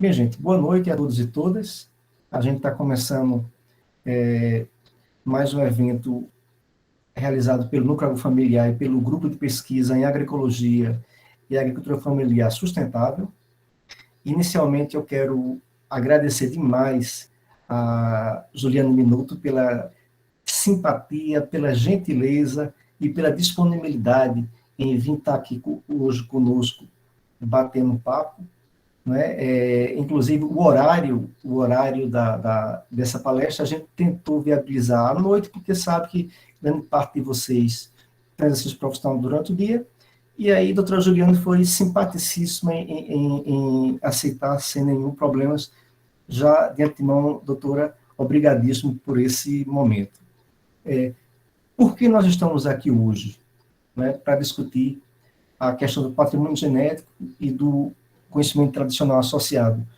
Minha gente, boa noite a todos e todas. A gente está começando mais um evento realizado pelo Núcleo Familiar e pelo Grupo de Pesquisa em Agroecologia e Agricultura Familiar Sustentável. Inicialmente, eu quero agradecer demais a Juliana Minuto pela simpatia, pela gentileza e pela disponibilidade em vir estar aqui hoje conosco, batendo um papo. Né? Inclusive, o horário dessa palestra, a gente tentou viabilizar à noite, porque sabe que grande parte de vocês tem exercício profissional durante o dia, e aí a doutora Juliana foi simpaticíssima em aceitar sem nenhum problema. Já de antemão, doutora, obrigadíssimo por esse momento. Por que nós estamos aqui hoje? Né, para discutir a questão do patrimônio genético e do conhecimento tradicional associado.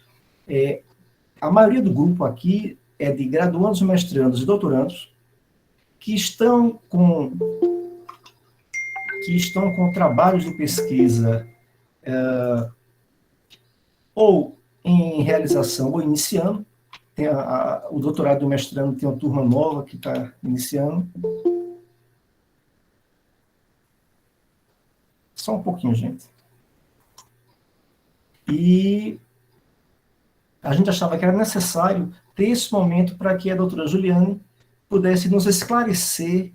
A maioria do grupo aqui é de graduandos, mestrandos e doutorandos que estão com trabalhos de pesquisa ou em realização ou iniciando. Tem o doutorado e o mestrando tem uma turma nova que está iniciando. Só um pouquinho, gente. E a gente achava que era necessário ter esse momento para que a doutora Juliane pudesse nos esclarecer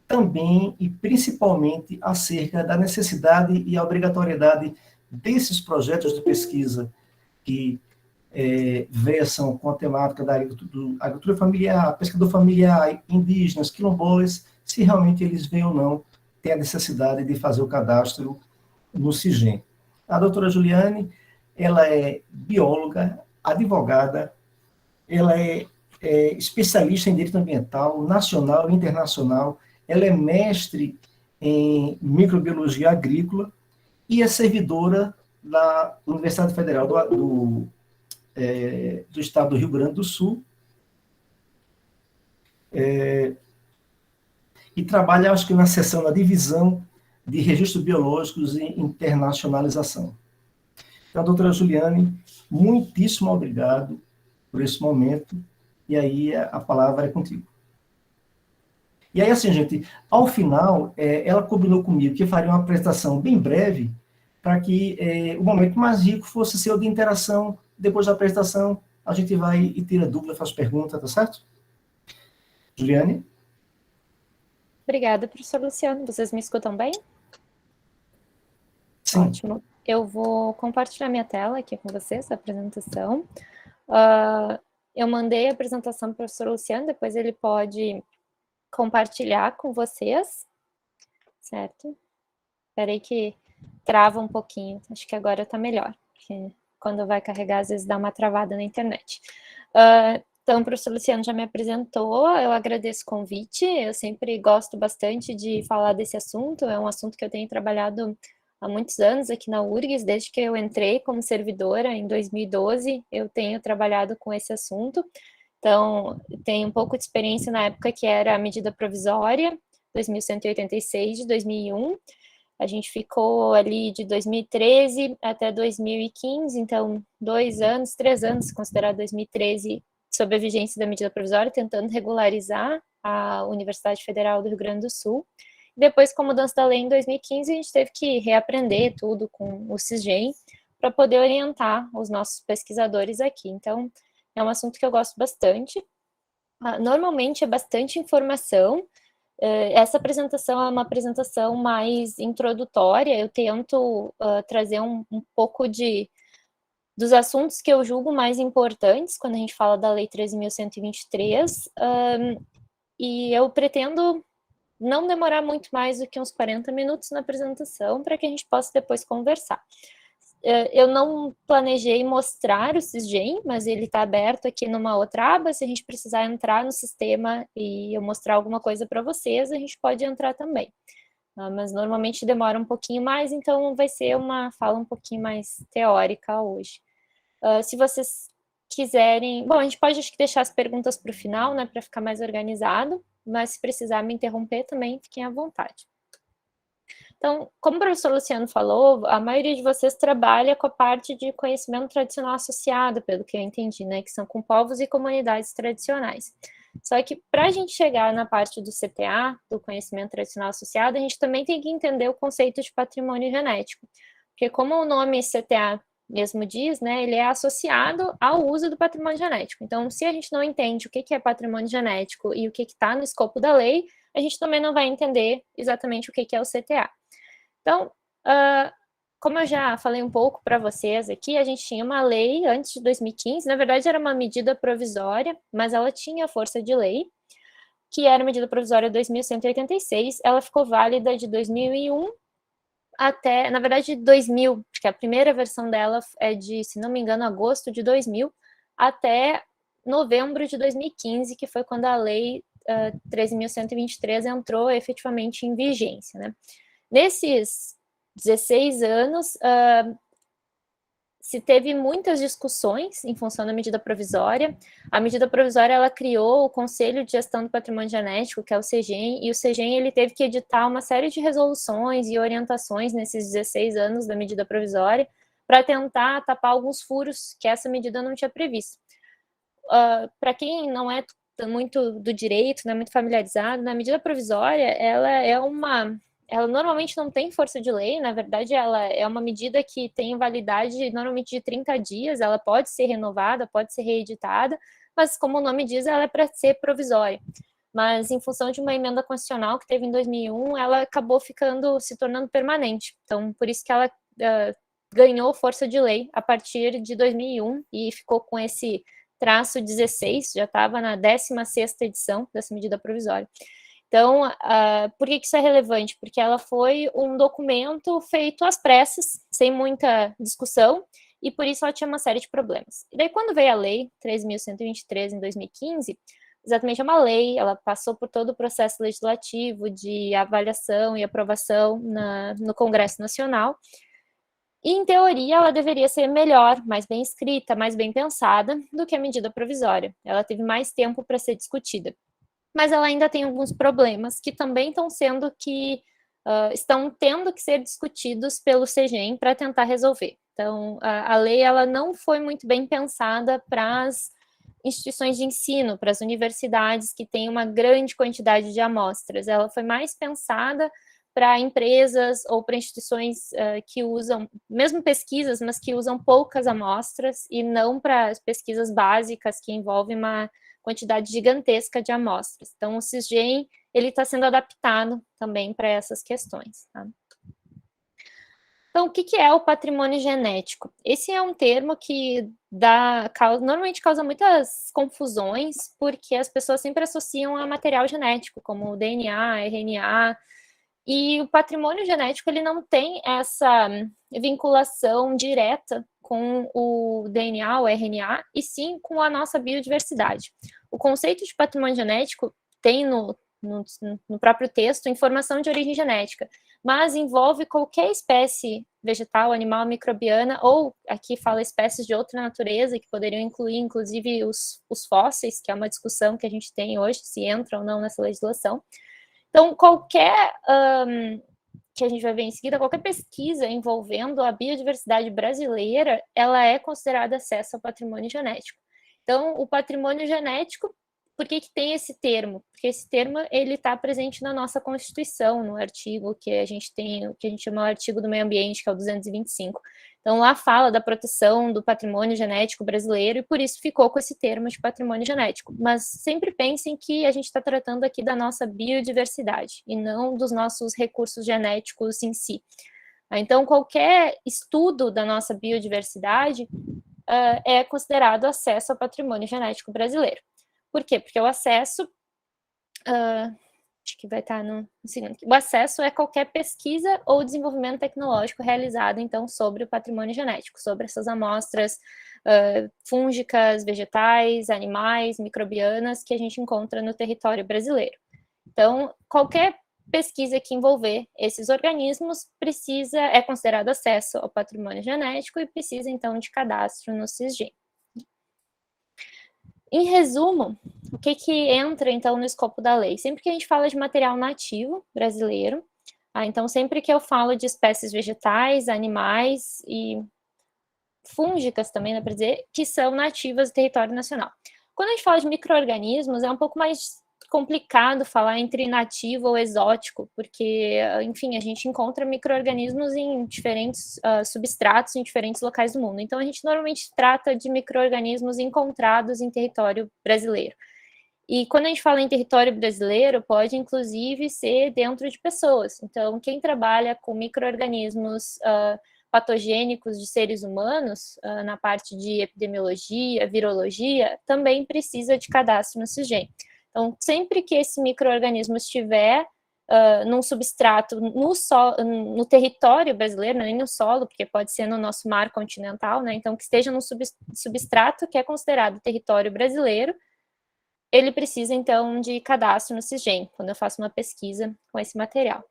também e principalmente acerca da necessidade e a obrigatoriedade desses projetos de pesquisa que versam com a temática da agricultura familiar, pescador familiar, indígenas, quilombolas, se realmente eles veem ou não ter a necessidade de fazer o cadastro no CIGEM. A doutora Juliane, ela é bióloga, advogada, ela é especialista em direito ambiental, nacional e internacional, ela é mestre em microbiologia agrícola e é servidora da Universidade Federal do Estado do Rio Grande do Sul, e trabalha, acho que, na seção da divisão de registros biológicos e internacionalização. Então, doutora Juliane, muitíssimo obrigado por esse momento, e aí a palavra é contigo. E aí, assim, gente, ao final, ela combinou comigo que faria uma apresentação bem breve, para que o momento mais rico fosse seu de interação. Depois da apresentação, a gente vai e tira dúvida, faz pergunta, tá certo? Juliane? Obrigada, professor Luciano. Vocês me escutam bem? Sim. Ótimo. Eu vou compartilhar minha tela aqui com vocês, a apresentação. Eu mandei a apresentação para o professor Luciano, depois ele pode compartilhar com vocês, certo? Espera aí que trava um pouquinho, acho que agora está melhor, porque quando vai carregar, às vezes dá uma travada na internet. Então, o professor Luciano já me apresentou, eu agradeço o convite, eu sempre gosto bastante de falar desse assunto, é um assunto que eu tenho trabalhado há muitos anos aqui na URGS, desde que eu entrei como servidora em 2012, eu tenho trabalhado com esse assunto. Então, tenho um pouco de experiência na época que era a medida provisória, 2186 de 2001. A gente ficou ali de 2013 até 2015, então 2 anos, 3 anos, considerado 2013, sob a vigência da medida provisória, tentando regularizar a Universidade Federal do Rio Grande do Sul. Depois, com a mudança da lei em 2015, a gente teve que reaprender tudo com o CISGEM para poder orientar os nossos pesquisadores aqui. Então, é um assunto que eu gosto bastante. Normalmente é bastante informação. Essa apresentação é uma apresentação mais introdutória. Eu tento trazer um pouco dos assuntos que eu julgo mais importantes quando a gente fala da Lei 13.123. E eu pretendo não demorar muito mais do que uns 40 minutos na apresentação para que a gente possa depois conversar. Eu não planejei mostrar o CISGEM, mas ele está aberto aqui numa outra aba. Se a gente precisar entrar no sistema e eu mostrar alguma coisa para vocês, a gente pode entrar também. Mas normalmente demora um pouquinho mais, então vai ser uma fala um pouquinho mais teórica hoje. Se vocês quiserem... Bom, a gente pode acho que deixar as perguntas para o final, né, para ficar mais organizado, mas se precisar me interromper também, fiquem à vontade. Então, como o professor Luciano falou, a maioria de vocês trabalha com a parte de conhecimento tradicional associado, pelo que eu entendi, né, que são com povos e comunidades tradicionais. Só que para a gente chegar na parte do CTA, do conhecimento tradicional associado, a gente também tem que entender o conceito de patrimônio genético. Porque como o nome CTA mesmo diz, né, ele é associado ao uso do patrimônio genético. Então, se a gente não entende o que é patrimônio genético e o que está no escopo da lei, a gente também não vai entender exatamente o que é o CTA. Então, como eu já falei um pouco para vocês aqui, a gente tinha uma lei antes de 2015, na verdade era uma medida provisória, mas ela tinha força de lei, que era a medida provisória 2186, ela ficou válida de 2001 até, na verdade, 2000, porque a primeira versão dela é de, se não me engano, agosto de 2000, até novembro de 2015, que foi quando a lei 13.123 entrou efetivamente em vigência, né? Nesses 16 anos, se teve muitas discussões em função da medida provisória. A medida provisória, ela criou o Conselho de Gestão do Patrimônio Genético, que é o CGEM, e o CGEM ele teve que editar uma série de resoluções e orientações nesses 16 anos da medida provisória para tentar tapar alguns furos que essa medida não tinha previsto. Para quem não é muito do direito, não é muito familiarizado, na medida provisória, ela normalmente não tem força de lei, na verdade ela é uma medida que tem validade normalmente de 30 dias, ela pode ser renovada, pode ser reeditada, mas como o nome diz, ela é para ser provisória. Mas em função de uma emenda constitucional que teve em 2001, ela acabou se tornando permanente. Então, por isso que ela ganhou força de lei a partir de 2001 e ficou com esse traço 16, já estava na 16ª edição dessa medida provisória. Então, por que isso é relevante? Porque ela foi um documento feito às pressas, sem muita discussão, e por isso ela tinha uma série de problemas. E daí, quando veio a lei 13.123, em 2015, exatamente é uma lei, ela passou por todo o processo legislativo de avaliação e aprovação no Congresso Nacional, e, em teoria, ela deveria ser melhor, mais bem escrita, mais bem pensada do que a medida provisória. Ela teve mais tempo para ser discutida. Mas ela ainda tem alguns problemas que também estão tendo que ser discutidos pelo CGEM para tentar resolver. Então, a lei ela não foi muito bem pensada para as instituições de ensino, para as universidades que têm uma grande quantidade de amostras. Ela foi mais pensada para empresas ou para instituições que usam, mesmo pesquisas, mas que usam poucas amostras, e não para pesquisas básicas que envolvem uma quantidade gigantesca de amostras. Então, o CISGEM está sendo adaptado também para essas questões. Tá? Então, o que é o patrimônio genético? Esse é um termo que normalmente causa muitas confusões, porque as pessoas sempre associam a material genético, como o DNA, RNA, e o patrimônio genético ele não tem essa vinculação direta com o DNA, o RNA, e sim com a nossa biodiversidade. O conceito de patrimônio genético tem no próprio texto informação de origem genética, mas envolve qualquer espécie vegetal, animal, microbiana, ou aqui fala espécies de outra natureza, que poderiam incluir, inclusive, os fósseis, que é uma discussão que a gente tem hoje, se entra ou não nessa legislação. Então, qualquer, que a gente vai ver em seguida, qualquer pesquisa envolvendo a biodiversidade brasileira, ela é considerada acesso ao patrimônio genético. Então, o patrimônio genético, por que tem esse termo? Porque esse termo ele está presente na nossa Constituição, no artigo que a gente tem, o que a gente chama de artigo do meio ambiente, que é o 225. Então, lá fala da proteção do patrimônio genético brasileiro e por isso ficou com esse termo de patrimônio genético. Mas sempre pensem que a gente está tratando aqui da nossa biodiversidade e não dos nossos recursos genéticos em si. Então, qualquer estudo da nossa biodiversidade é considerado acesso ao patrimônio genético brasileiro. Por quê? Porque o acesso... acho que vai estar no segundo. O acesso é qualquer pesquisa ou desenvolvimento tecnológico realizado, então, sobre o patrimônio genético, sobre essas amostras fúngicas, vegetais, animais, microbianas que a gente encontra no território brasileiro. Então, qualquer pesquisa que envolver esses organismos é considerado acesso ao patrimônio genético e precisa, então, de cadastro no CISGEM. Em resumo, o que entra, então, no escopo da lei? Sempre que a gente fala de material nativo brasileiro, Então, sempre que eu falo de espécies vegetais, animais e fúngicas também, dá para dizer, que são nativas do território nacional. Quando a gente fala de micro-organismos, é um pouco mais complicado falar entre nativo ou exótico, porque, enfim, a gente encontra micro-organismos em diferentes substratos em diferentes locais do mundo. Então, a gente normalmente trata de micro-organismos encontrados em território brasileiro. E quando a gente fala em território brasileiro, pode inclusive ser dentro de pessoas. Então, quem trabalha com micro-organismos patogênicos de seres humanos, na parte de epidemiologia, virologia, também precisa de cadastro no CISGEM. Então, sempre que esse micro-organismo estiver num substrato no território brasileiro, nem no solo, porque pode ser no nosso mar continental, né? Então, que esteja num substrato que é considerado território brasileiro, ele precisa, então, de cadastro no CISGEM, quando eu faço uma pesquisa com esse material.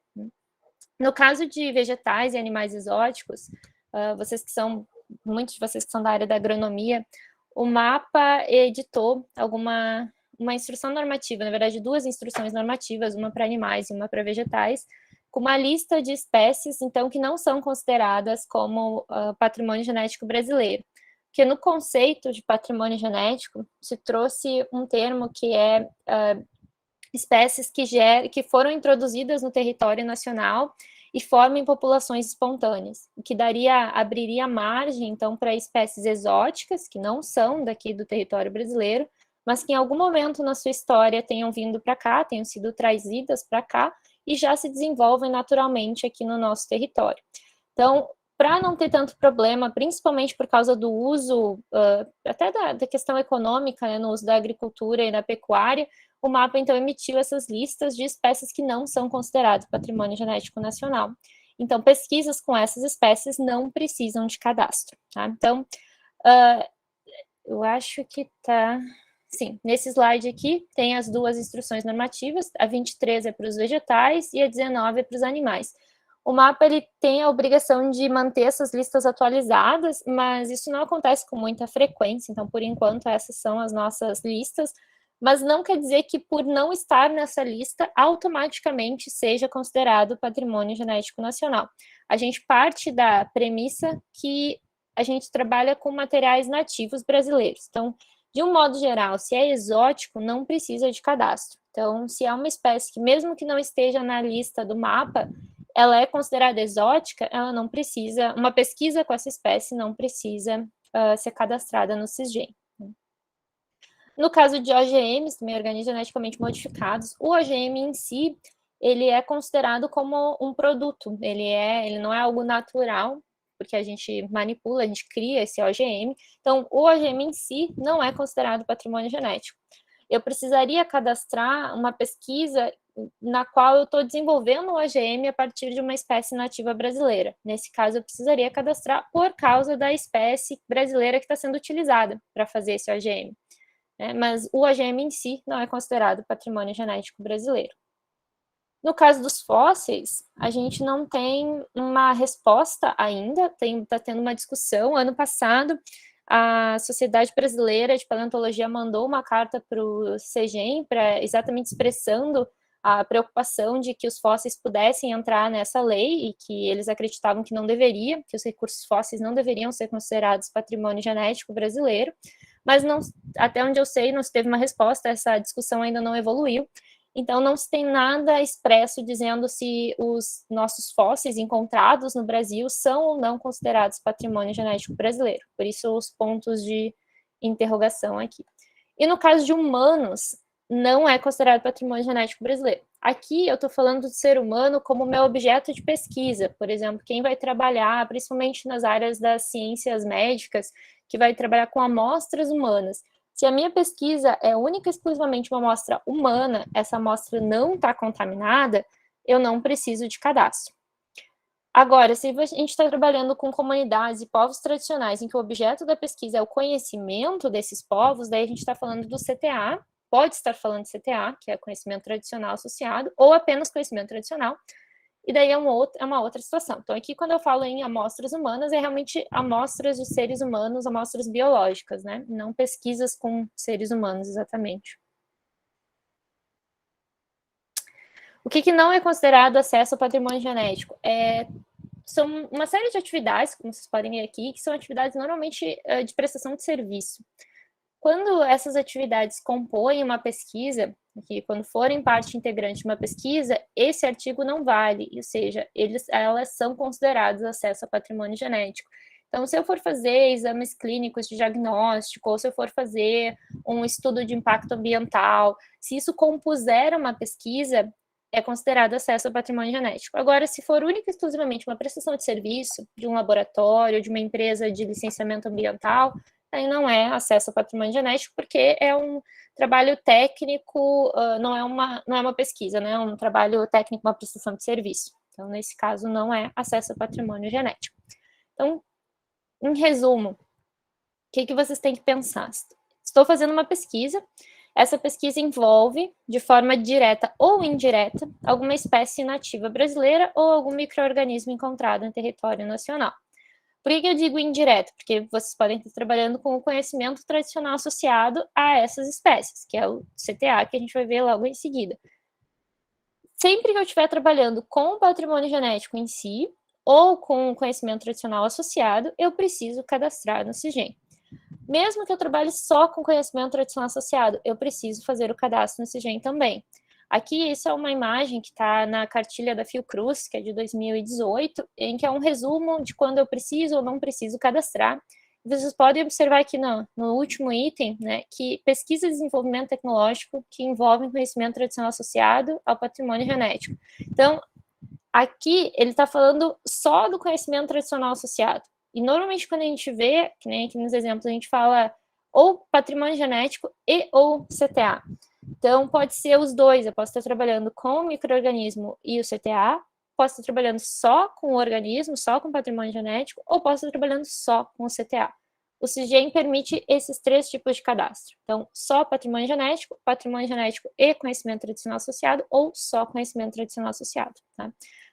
No caso de vegetais e animais exóticos, muitos de vocês que são da área da agronomia, o MAPA editou uma instrução normativa, na verdade, 2 instruções normativas, uma para animais e uma para vegetais, com uma lista de espécies, então, que não são consideradas como patrimônio genético brasileiro. Porque no conceito de patrimônio genético se trouxe um termo que é espécies que foram introduzidas no território nacional e formem populações espontâneas, o que abriria margem, então, para espécies exóticas, que não são daqui do território brasileiro, mas que em algum momento na sua história tenham vindo para cá, tenham sido trazidas para cá e já se desenvolvem naturalmente aqui no nosso território. Então, para não ter tanto problema, principalmente por causa do uso, até da questão econômica, né, no uso da agricultura e da pecuária, o MAPA, então, emitiu essas listas de espécies que não são consideradas patrimônio genético nacional. Então, pesquisas com essas espécies não precisam de cadastro. Tá? Então, eu acho que está... Sim, nesse slide aqui tem as 2 instruções normativas, a 23 é para os vegetais e a 19 é para os animais. O MAPA ele tem a obrigação de manter essas listas atualizadas, mas isso não acontece com muita frequência, então, por enquanto, essas são as nossas listas, mas não quer dizer que, por não estar nessa lista, automaticamente seja considerado patrimônio genético nacional. A gente parte da premissa que a gente trabalha com materiais nativos brasileiros. Então, de um modo geral, se é exótico, não precisa de cadastro. Então, se é uma espécie que, mesmo que não esteja na lista do MAPA, ela é considerada exótica, ela não precisa, uma pesquisa com essa espécie não precisa ser cadastrada no CISGEM. No caso de OGMs, também organismos geneticamente modificados, o OGM em si, ele é considerado como um produto, ele não é algo natural, porque a gente manipula, a gente cria esse OGM, então o OGM em si não é considerado patrimônio genético. Eu precisaria cadastrar uma pesquisa na qual eu estou desenvolvendo o OGM a partir de uma espécie nativa brasileira. Nesse caso, eu precisaria cadastrar por causa da espécie brasileira que está sendo utilizada para fazer esse OGM. Mas o OGM em si não é considerado patrimônio genético brasileiro. No caso dos fósseis, a gente não tem uma resposta ainda, está tendo uma discussão. Ano passado, a Sociedade Brasileira de Paleontologia mandou uma carta para o CISGEM, exatamente expressando a preocupação de que os fósseis pudessem entrar nessa lei e que eles acreditavam que não deveria, que os recursos fósseis não deveriam ser considerados patrimônio genético brasileiro, mas não, até onde eu sei, não se teve uma resposta, essa discussão ainda não evoluiu. Então, não se tem nada expresso dizendo se os nossos fósseis encontrados no Brasil são ou não considerados patrimônio genético brasileiro. Por isso, os pontos de interrogação aqui. E no caso de humanos, não é considerado patrimônio genético brasileiro. Aqui eu estou falando do ser humano como meu objeto de pesquisa. Por exemplo, quem vai trabalhar, principalmente nas áreas das ciências médicas, que vai trabalhar com amostras humanas. Se a minha pesquisa é única e exclusivamente uma amostra humana, essa amostra não está contaminada, eu não preciso de cadastro. Agora, se a gente está trabalhando com comunidades e povos tradicionais em que o objeto da pesquisa é o conhecimento desses povos, daí a gente está falando do CTA, pode estar falando de CTA, que é conhecimento tradicional associado, ou apenas conhecimento tradicional, e daí é uma outra situação. Então, aqui, quando eu falo em amostras humanas, é realmente amostras de seres humanos, amostras biológicas, né? Não pesquisas com seres humanos, exatamente. O que não é considerado acesso ao patrimônio genético? São uma série de atividades, como vocês podem ver aqui, que são atividades normalmente de prestação de serviço. Quando essas atividades compõem uma pesquisa, que quando forem parte integrante de uma pesquisa, esse artigo não vale, ou seja, elas são consideradas acesso a patrimônio genético. Então, se eu for fazer exames clínicos de diagnóstico, ou se eu for fazer um estudo de impacto ambiental, se isso compuser uma pesquisa, é considerado acesso ao patrimônio genético. Agora, se for única e exclusivamente uma prestação de serviço de um laboratório, de uma empresa de licenciamento ambiental, aí não é acesso ao patrimônio genético, porque é um trabalho técnico, não é uma pesquisa, né? É um trabalho técnico, uma prestação de serviço. Então, nesse caso, não é acesso ao patrimônio genético. Então, em resumo, o que vocês têm que pensar? Estou fazendo uma pesquisa, essa pesquisa envolve, de forma direta ou indireta, alguma espécie nativa brasileira ou algum micro-organismo encontrado em território nacional. Por que eu digo indireto? Porque vocês podem estar trabalhando com o conhecimento tradicional associado a essas espécies, que é o CTA, que a gente vai ver logo em seguida. Sempre que eu estiver trabalhando com o patrimônio genético em si, ou com o conhecimento tradicional associado, eu preciso cadastrar no CIGEM. Mesmo que eu trabalhe só com conhecimento tradicional associado, eu preciso fazer o cadastro no CIGEM também. Aqui, isso é uma imagem que está na cartilha da Fiocruz, que é de 2018, em que é um resumo de quando eu preciso ou não preciso cadastrar. Vocês podem observar aqui no último item, né, que pesquisa e desenvolvimento tecnológico que envolvem conhecimento tradicional associado ao patrimônio genético. Então, aqui ele está falando só do conhecimento tradicional associado. E normalmente quando a gente vê, que nem aqui nos exemplos, a gente fala ou patrimônio genético e ou CTA. Então, pode ser os dois. Eu posso estar trabalhando com o micro-organismo e o CTA, posso estar trabalhando só com o organismo, só com o patrimônio genético, ou posso estar trabalhando só com o CTA. O CIGEM permite esses três tipos de cadastro. Então, só patrimônio genético e conhecimento tradicional associado, ou só conhecimento tradicional associado. Tá?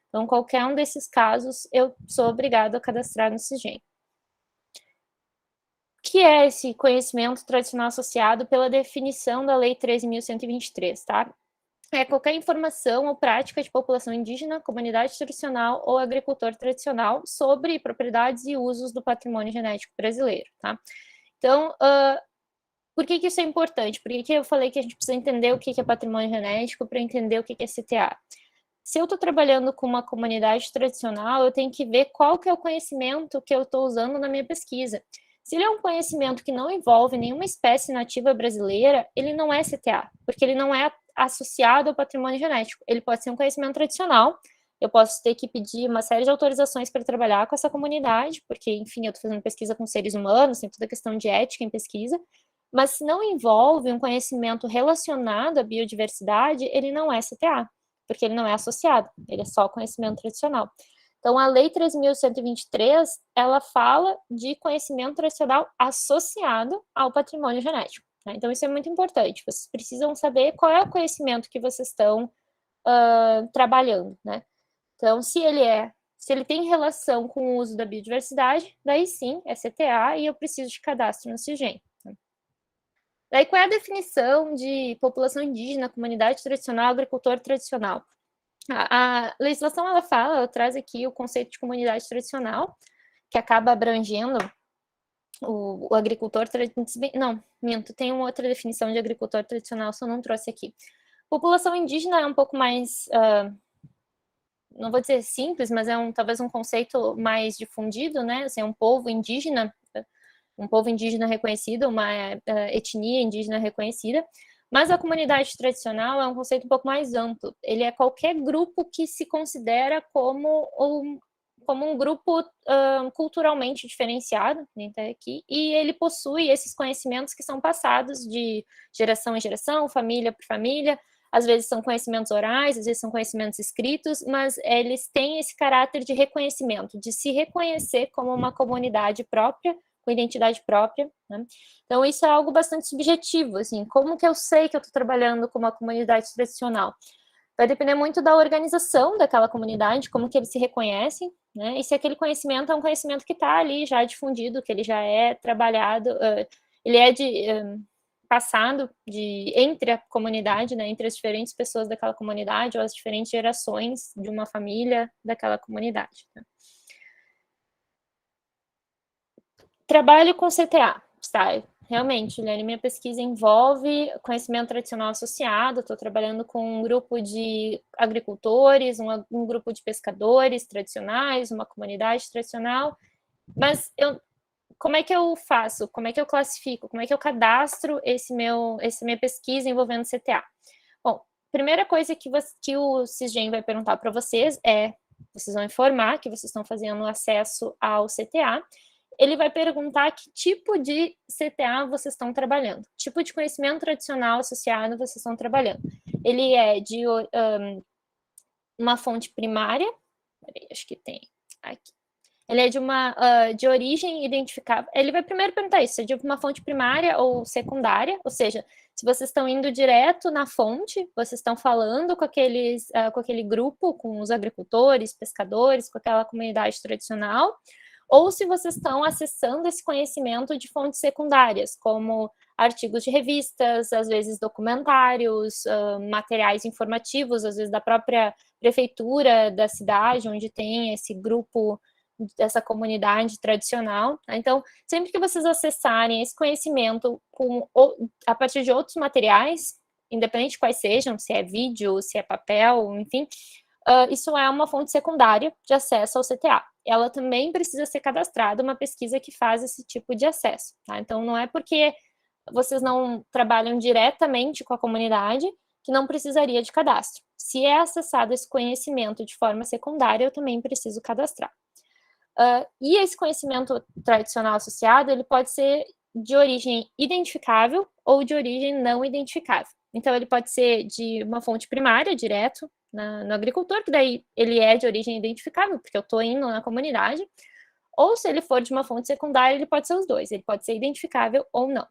Então, qualquer um desses casos, eu sou obrigado a cadastrar no CIGEM. O que é esse conhecimento tradicional associado pela definição da Lei 13.123, tá? É qualquer informação ou prática de população indígena, comunidade tradicional ou agricultor tradicional sobre propriedades e usos do patrimônio genético brasileiro, tá? Então, por que isso é importante? Por que eu falei que a gente precisa entender o que é patrimônio genético para entender o que é CTA? Se eu estou trabalhando com uma comunidade tradicional, eu tenho que ver qual que é o conhecimento que eu estou usando na minha pesquisa. Se ele é um conhecimento que não envolve nenhuma espécie nativa brasileira, ele não é CTA, porque ele não é associado ao patrimônio genético. Ele pode ser um conhecimento tradicional, eu posso ter que pedir uma série de autorizações para trabalhar com essa comunidade, porque, enfim, eu estou fazendo pesquisa com seres humanos, tem toda a questão de ética em pesquisa, mas se não envolve um conhecimento relacionado à biodiversidade, ele não é CTA, porque ele não é associado, ele é só conhecimento tradicional. Então, a Lei 3.123, ela fala de conhecimento tradicional associado ao patrimônio genético. Né? Então, isso é muito importante. Vocês precisam saber qual é o conhecimento que vocês estão trabalhando. Né? Então, se ele tem relação com o uso da biodiversidade, daí sim, é CTA e eu preciso de cadastro no CIGEM. Né? Daí, qual é a definição de população indígena, comunidade tradicional, agricultor tradicional? A legislação, ela traz aqui o conceito de comunidade tradicional, que acaba abrangendo o agricultor tradicional. Não, minto, tem uma outra definição de agricultor tradicional, só não trouxe aqui. População indígena é um pouco mais, não vou dizer simples, mas é talvez um conceito mais difundido, né? Assim, um povo indígena reconhecido, uma etnia indígena reconhecida. Mas a comunidade tradicional é um conceito um pouco mais amplo. Ele é qualquer grupo que se considera como um grupo culturalmente diferenciado, né, aqui, e ele possui esses conhecimentos que são passados de geração em geração, família por família. Às vezes são conhecimentos orais, às vezes são conhecimentos escritos, mas eles têm esse caráter de reconhecimento, de se reconhecer como uma comunidade própria, com identidade própria, né? Então, isso é algo bastante subjetivo, assim, como que eu sei que eu estou trabalhando com uma comunidade tradicional? Vai depender muito da organização daquela comunidade, como que eles se reconhecem, né? E se aquele conhecimento é um conhecimento que está ali já difundido, que ele já é trabalhado, ele é passado entre a comunidade, né, entre as diferentes pessoas daquela comunidade ou as diferentes gerações de uma família daquela comunidade. Né? Trabalho com CTA, tá? Realmente, Juliane, minha pesquisa envolve conhecimento tradicional associado, estou trabalhando com um grupo de agricultores, um grupo de pescadores tradicionais, uma comunidade tradicional, mas como é que eu faço? Como é que eu classifico? Como é que eu cadastro essa minha pesquisa envolvendo CTA? Bom, primeira coisa que o Cisgen vai perguntar para vocês vocês vão informar que vocês estão fazendo acesso ao CTA, ele vai perguntar que tipo de CTA vocês estão trabalhando, tipo de conhecimento tradicional associado vocês estão trabalhando. Ele é de uma fonte primária, peraí, acho que tem aqui. Ele é de origem identificável. Ele vai primeiro perguntar isso, se é de uma fonte primária ou secundária, ou seja, se vocês estão indo direto na fonte, vocês estão falando com aquele grupo, com os agricultores, pescadores, com aquela comunidade tradicional, ou se vocês estão acessando esse conhecimento de fontes secundárias, como artigos de revistas, às vezes documentários, materiais informativos, às vezes da própria prefeitura da cidade, onde tem esse grupo, essa comunidade tradicional. Então, sempre que vocês acessarem esse conhecimento a partir de outros materiais, independente de quais sejam, se é vídeo, se é papel, enfim, isso é uma fonte secundária de acesso ao CTA. Ela também precisa ser cadastrada, uma pesquisa que faz esse tipo de acesso. Tá? Então, não é porque vocês não trabalham diretamente com a comunidade que não precisaria de cadastro. Se é acessado esse conhecimento de forma secundária, eu também preciso cadastrar. E esse conhecimento tradicional associado, ele pode ser de origem identificável ou de origem não identificável. Então, ele pode ser de uma fonte primária, direto, no agricultor, que daí ele é de origem identificável, porque eu estou indo na comunidade, ou se ele for de uma fonte secundária, ele pode ser os dois, ele pode ser identificável ou não. O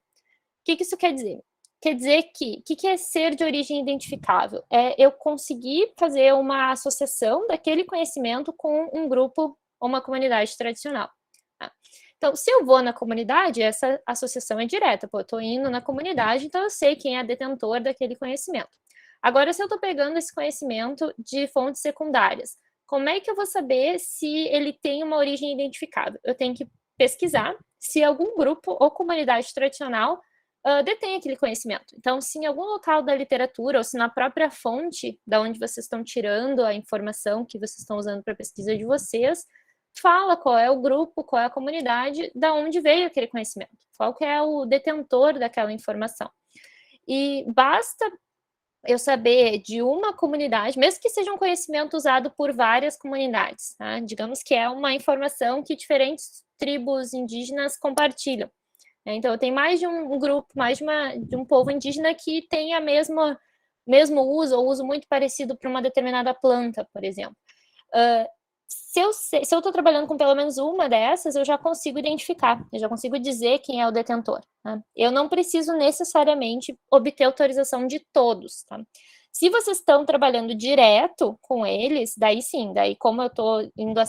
que isso quer dizer? Quer dizer que, o que é ser de origem identificável? É eu conseguir fazer uma associação daquele conhecimento com um grupo ou uma comunidade tradicional. Tá? Então, se eu vou na comunidade, essa associação é direta, eu estou indo na comunidade, então eu sei quem é detentor daquele conhecimento. Agora, se eu estou pegando esse conhecimento de fontes secundárias, como é que eu vou saber se ele tem uma origem identificável? Eu tenho que pesquisar se algum grupo ou comunidade tradicional detém aquele conhecimento. Então, se em algum local da literatura ou se na própria fonte da onde vocês estão tirando a informação que vocês estão usando para a pesquisa de vocês, fala qual é o grupo, qual é a comunidade, da onde veio aquele conhecimento, qual que é o detentor daquela informação. E basta eu saber de uma comunidade, mesmo que seja um conhecimento usado por várias comunidades, tá? Digamos que é uma informação que diferentes tribos indígenas compartilham. Né? Então, tem mais de um grupo, mais de um povo indígena que tem mesmo uso, ou uso muito parecido para uma determinada planta, por exemplo. Se eu estou trabalhando com pelo menos uma dessas, eu já consigo identificar, eu já consigo dizer quem é o detentor. Tá? Eu não preciso necessariamente obter autorização de todos. Tá? Se vocês estão trabalhando direto com eles, daí sim, daí como eu estou indo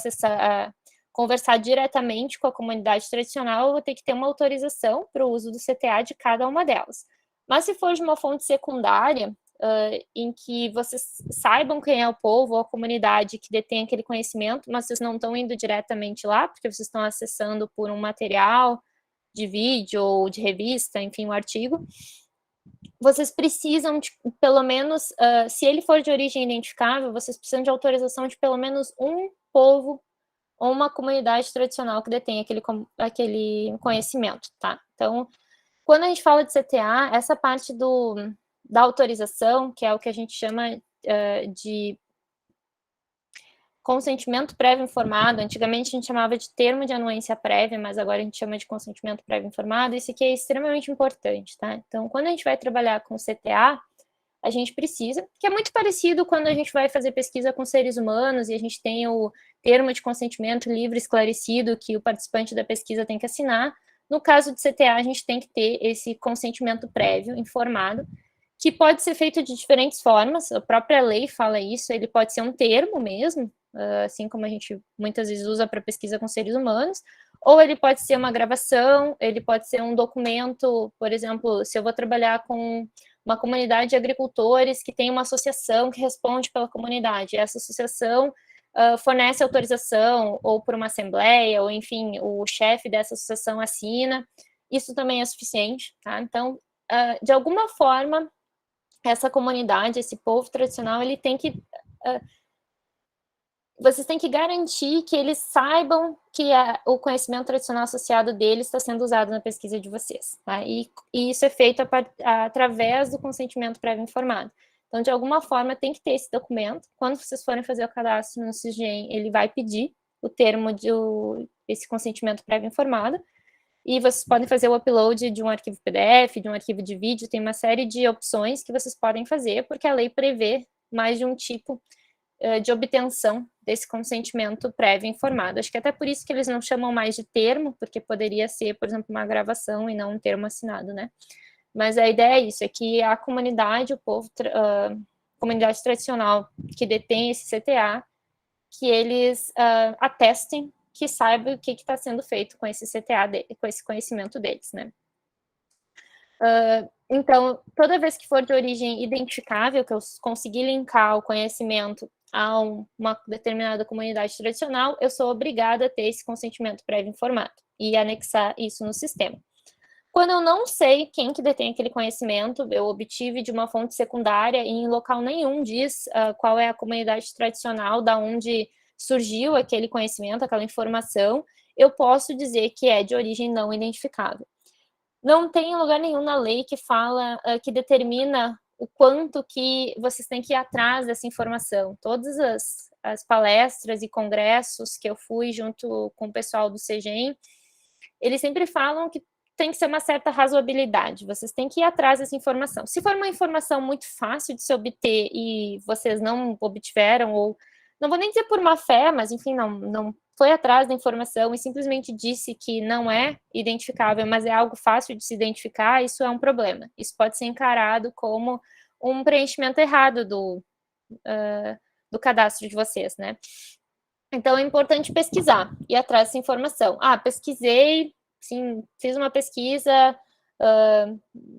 conversar diretamente com a comunidade tradicional, eu vou ter que ter uma autorização para o uso do CTA de cada uma delas. Mas se for de uma fonte secundária, em que vocês saibam quem é o povo ou a comunidade que detém aquele conhecimento, mas vocês não estão indo diretamente lá, porque vocês estão acessando por um material de vídeo ou de revista, enfim, um artigo, vocês precisam, pelo menos, se ele for de origem identificável, vocês precisam de autorização de pelo menos um povo ou uma comunidade tradicional que detém aquele conhecimento, tá? Então, quando a gente fala de CTA, essa parte da autorização, que é o que a gente chama de consentimento prévio informado, antigamente a gente chamava de termo de anuência prévia, mas agora a gente chama de consentimento prévio informado, isso aqui é extremamente importante, tá? Então, quando a gente vai trabalhar com CTA, a gente precisa, que é muito parecido quando a gente vai fazer pesquisa com seres humanos e a gente tem o termo de consentimento livre esclarecido que o participante da pesquisa tem que assinar. No caso de CTA, a gente tem que ter esse consentimento prévio informado, que pode ser feito de diferentes formas, a própria lei fala isso, ele pode ser um termo mesmo, assim como a gente muitas vezes usa para pesquisa com seres humanos, Ou ele pode ser uma gravação, ele pode ser um documento, por exemplo, se eu vou trabalhar com uma comunidade de agricultores que tem uma associação que responde pela comunidade. Essa associação fornece autorização, ou por uma assembleia, ou enfim, o chefe dessa associação assina. Isso também é suficiente, tá? Então, de alguma forma, essa comunidade, esse povo tradicional, ele tem que... vocês têm que garantir que eles saibam que o conhecimento tradicional associado deles está sendo usado na pesquisa de vocês, tá? E isso é feito através do consentimento prévio informado. Então, de alguma forma, tem que ter esse documento. Quando vocês forem fazer o cadastro no SISGEM, ele vai pedir o termo de esse consentimento prévio informado, e vocês podem fazer o upload de um arquivo PDF, de um arquivo de vídeo, tem uma série de opções que vocês podem fazer, porque a lei prevê mais de um tipo de obtenção desse consentimento prévio informado. Acho que até por isso que eles não chamam mais de termo, porque poderia ser, por exemplo, uma gravação e não um termo assinado, né? Mas a ideia é isso, é que a comunidade, o povo, comunidade tradicional que detém esse CTA, que eles atestem, que saibam o que está sendo feito com esse CTA, com esse conhecimento deles, né? Então, toda vez que for de origem identificável, que eu conseguir linkar o conhecimento a uma determinada comunidade tradicional, eu sou obrigada a ter esse consentimento prévio informado e anexar isso no sistema. Quando eu não sei quem que detém aquele conhecimento, eu obtive de uma fonte secundária e em local nenhum diz qual é a comunidade tradicional, da onde surgiu aquele conhecimento, aquela informação, eu posso dizer que é de origem não identificável. Não tem lugar nenhum na lei que fala, que determina o quanto que vocês têm que ir atrás dessa informação. Todas as palestras e congressos que eu fui junto com o pessoal do CGEM, eles sempre falam que tem que ser uma certa razoabilidade, vocês têm que ir atrás dessa informação. Se for uma informação muito fácil de se obter e vocês não obtiveram, ou não vou nem dizer por má fé, mas enfim, não foi atrás da informação e simplesmente disse que não é identificável, mas é algo fácil de se identificar, isso é um problema. Isso pode ser encarado como um preenchimento errado do cadastro de vocês, né? Então, é importante pesquisar, ir atrás dessa informação. Pesquisei, sim, fiz uma pesquisa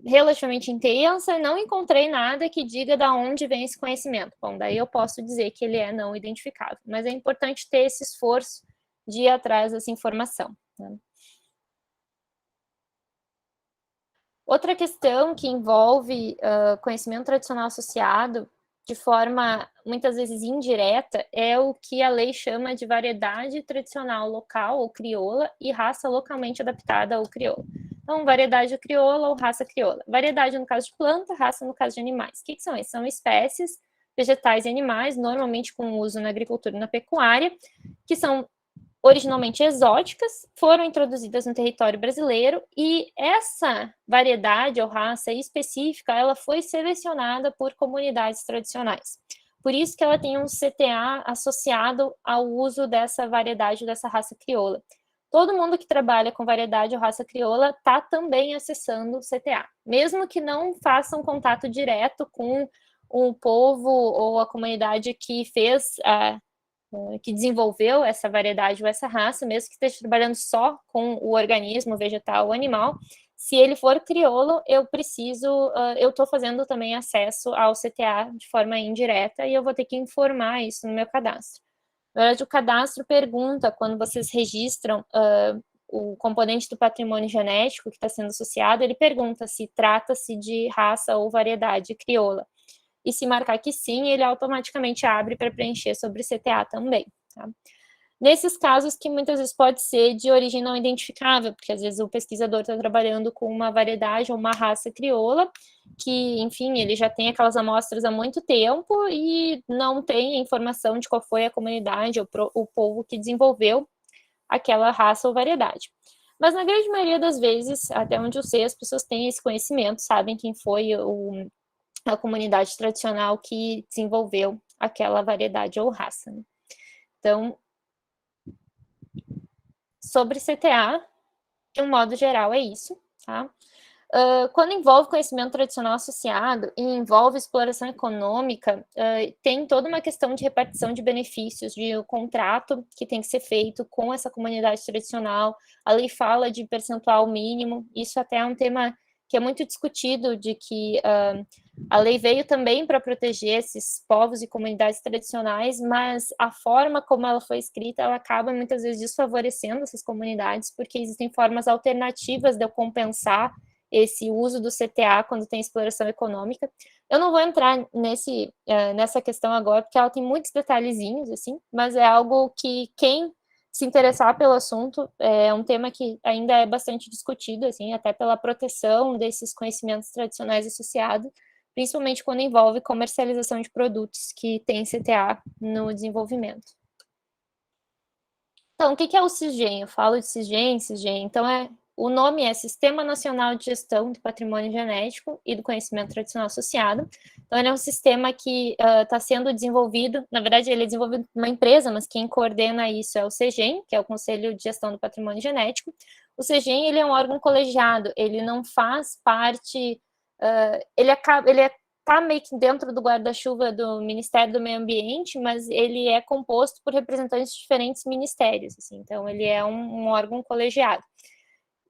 relativamente intensa e não encontrei nada que diga de onde vem esse conhecimento. Bom, daí eu posso dizer que ele é não identificável, mas é importante ter esse esforço de ir atrás dessa informação, né? Outra questão que envolve conhecimento tradicional associado de forma, muitas vezes, indireta, é o que a lei chama de variedade tradicional local ou crioula e raça localmente adaptada ou crioula. Então, variedade crioula ou raça crioula. Variedade no caso de planta, raça no caso de animais. O que são esses? São espécies vegetais e animais, normalmente com uso na agricultura e na pecuária, que são originalmente exóticas, foram introduzidas no território brasileiro e essa variedade ou raça específica, ela foi selecionada por comunidades tradicionais. Por isso que ela tem um CTA associado ao uso dessa variedade, dessa raça crioula. Todo mundo que trabalha com variedade ou raça crioula está também acessando o CTA, mesmo que não façam contato direto com o povo ou a comunidade que fez que desenvolveu essa variedade ou essa raça, mesmo que esteja trabalhando só com o organismo vegetal ou animal, se ele for crioulo, eu estou fazendo também acesso ao CTA de forma indireta e eu vou ter que informar isso no meu cadastro. Na verdade, o cadastro pergunta, quando vocês registram o componente do patrimônio genético que está sendo associado, ele pergunta se trata-se de raça ou variedade crioula. E se marcar que sim, ele automaticamente abre para preencher sobre CTA também, tá? Nesses casos que muitas vezes pode ser de origem não identificável, porque às vezes o pesquisador está trabalhando com uma variedade ou uma raça crioula, que, enfim, ele já tem aquelas amostras há muito tempo e não tem a informação de qual foi a comunidade ou o povo que desenvolveu aquela raça ou variedade. Mas na grande maioria das vezes, até onde eu sei, as pessoas têm esse conhecimento, sabem quem foi a comunidade tradicional que desenvolveu aquela variedade ou raça, né? Então, sobre CTA, de um modo geral, é isso, tá? Quando envolve conhecimento tradicional associado e envolve exploração econômica, tem toda uma questão de repartição de benefícios, de um contrato que tem que ser feito com essa comunidade tradicional. A lei fala de percentual mínimo, isso até é um tema que é muito discutido, de que a lei veio também para proteger esses povos e comunidades tradicionais, mas a forma como ela foi escrita, ela acaba muitas vezes desfavorecendo essas comunidades, porque existem formas alternativas de eu compensar esse uso do CTA quando tem exploração econômica. Eu não vou entrar nessa questão agora, porque ela tem muitos detalhezinhos, assim, mas é algo que quem se interessar pelo assunto é um tema que ainda é bastante discutido, assim, até pela proteção desses conhecimentos tradicionais associados, principalmente quando envolve comercialização de produtos que têm CTA no desenvolvimento. Então, o que é o SISGEM? Eu falo de SISGEM, então o nome é Sistema Nacional de Gestão do Patrimônio Genético e do Conhecimento Tradicional Associado. Então, ele é um sistema que está sendo desenvolvido, na verdade, ele é desenvolvido por uma empresa, mas quem coordena isso é o CEGEM, que é o Conselho de Gestão do Patrimônio Genético. O CEGEM, ele é um órgão colegiado, ele não faz parte, ele está meio que dentro do guarda-chuva do Ministério do Meio Ambiente, mas ele é composto por representantes de diferentes ministérios, assim, então ele é um órgão colegiado.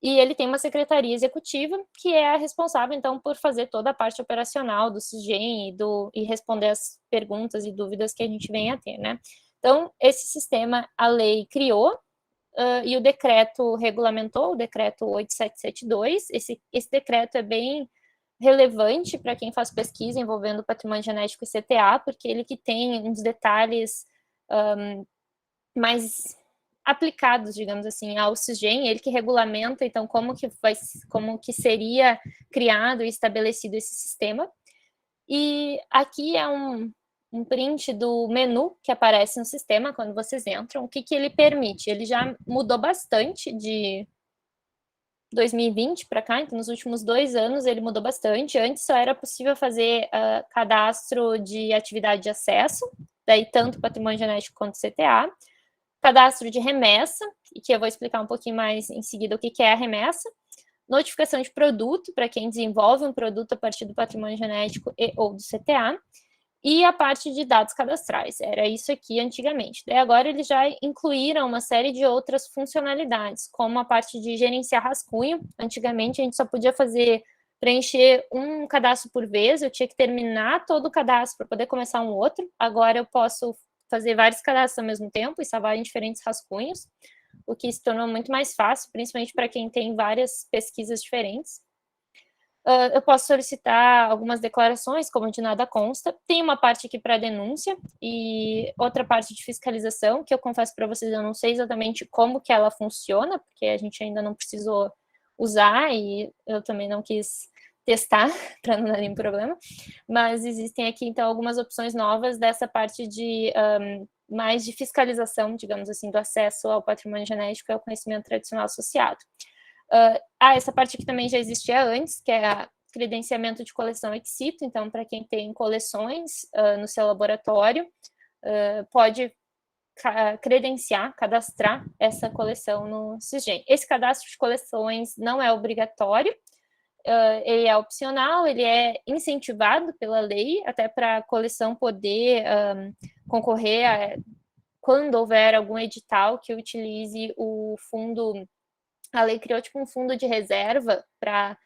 E ele tem uma secretaria executiva, que é a responsável, então, por fazer toda a parte operacional do SISGEM e responder as perguntas e dúvidas que a gente vem a ter, né? Então, esse sistema, a lei criou, e o decreto regulamentou, o decreto 8772, esse decreto é bem relevante para quem faz pesquisa envolvendo patrimônio genético e CTA, porque ele que tem uns detalhes mais aplicados, digamos assim, ao SISGEM, ele que regulamenta, então, como que seria criado e estabelecido esse sistema. E aqui é um print do menu que aparece no sistema quando vocês entram. O que ele permite? Ele já mudou bastante de 2020 para cá, então nos últimos 2 anos ele mudou bastante. Antes só era possível fazer cadastro de atividade de acesso, daí tanto patrimônio genético quanto CTA, cadastro de remessa, e que eu vou explicar um pouquinho mais em seguida o que é a remessa, notificação de produto, para quem desenvolve um produto a partir do patrimônio genético ou do CTA, e a parte de dados cadastrais, era isso aqui antigamente. Daí agora eles já incluíram uma série de outras funcionalidades, como a parte de gerenciar rascunho. Antigamente a gente só podia preencher um cadastro por vez, eu tinha que terminar todo o cadastro para poder começar um outro. Agora eu posso fazer vários cadastros ao mesmo tempo e salvar em diferentes rascunhos, o que se tornou muito mais fácil, principalmente para quem tem várias pesquisas diferentes. Eu posso solicitar algumas declarações, como de nada consta. Tem uma parte aqui para denúncia e outra parte de fiscalização, que eu confesso para vocês, eu não sei exatamente como que ela funciona, porque a gente ainda não precisou usar e eu também não quis testar para não dar nenhum problema. Mas existem aqui, então, algumas opções novas dessa parte de mais de fiscalização, digamos assim, do acesso ao patrimônio genético e ao conhecimento tradicional associado. Essa parte aqui também já existia antes, que é a credenciamento de coleção ex situ, então, para quem tem coleções no seu laboratório, pode credenciar, cadastrar essa coleção no SISGEM. Esse cadastro de coleções não é obrigatório, ele é opcional, ele é incentivado pela lei, até para a coleção poder concorrer quando houver algum edital que utilize o fundo. A lei criou tipo um fundo de reserva para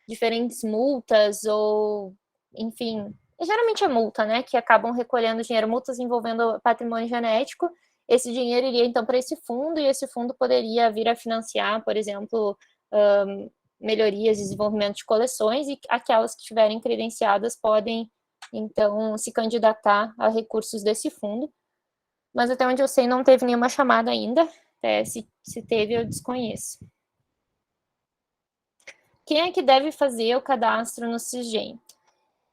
diferentes multas ou, enfim, geralmente é multa, né, que acabam recolhendo dinheiro, multas envolvendo patrimônio genético. Esse dinheiro iria então para esse fundo e esse fundo poderia vir a financiar, por exemplo, melhorias e desenvolvimento de coleções, e aquelas que estiverem credenciadas podem então se candidatar a recursos desse fundo. Mas até onde eu sei não teve nenhuma chamada ainda, se teve eu desconheço. Quem é que deve fazer o cadastro no SISGEM?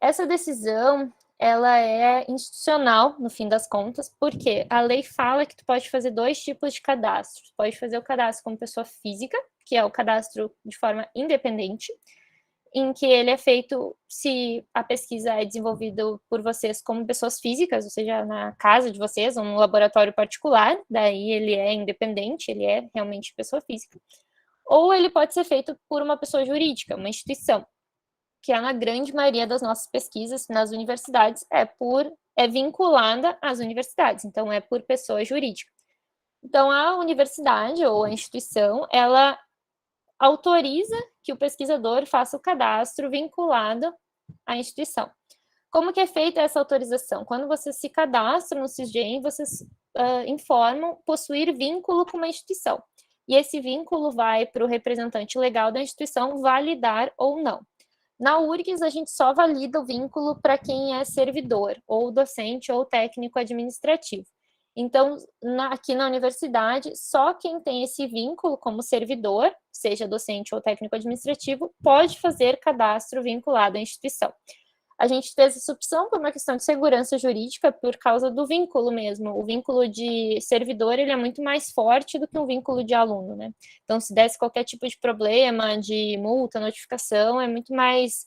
Essa decisão, ela é institucional, no fim das contas, porque a lei fala que tu pode fazer 2 tipos de cadastro. Tu pode fazer o cadastro como pessoa física, que é o cadastro de forma independente, em que ele é feito se a pesquisa é desenvolvida por vocês como pessoas físicas, ou seja, na casa de vocês, ou no laboratório particular, daí ele é independente, ele é realmente pessoa física. ou ele pode ser feito por uma pessoa jurídica, uma instituição, que é na grande maioria das nossas pesquisas nas universidades, é vinculada às universidades, então é por pessoa jurídica. Então, a universidade ou a instituição, ela autoriza que o pesquisador faça o cadastro vinculado à instituição. Como que é feita essa autorização? Quando você se cadastra no SISGEM, vocês informam possuir vínculo com uma instituição. E esse vínculo vai para o representante legal da instituição validar ou não. Na URGS, a gente só valida o vínculo para quem é servidor, ou docente, ou técnico administrativo. Então, aqui na universidade, só quem tem esse vínculo como servidor, seja docente ou técnico administrativo, pode fazer cadastro vinculado à instituição. A gente fez essa opção por uma questão de segurança jurídica, por causa do vínculo mesmo. O vínculo de servidor, ele é muito mais forte do que um vínculo de aluno, né? Então, se desse qualquer tipo de problema, de multa, notificação, é muito mais,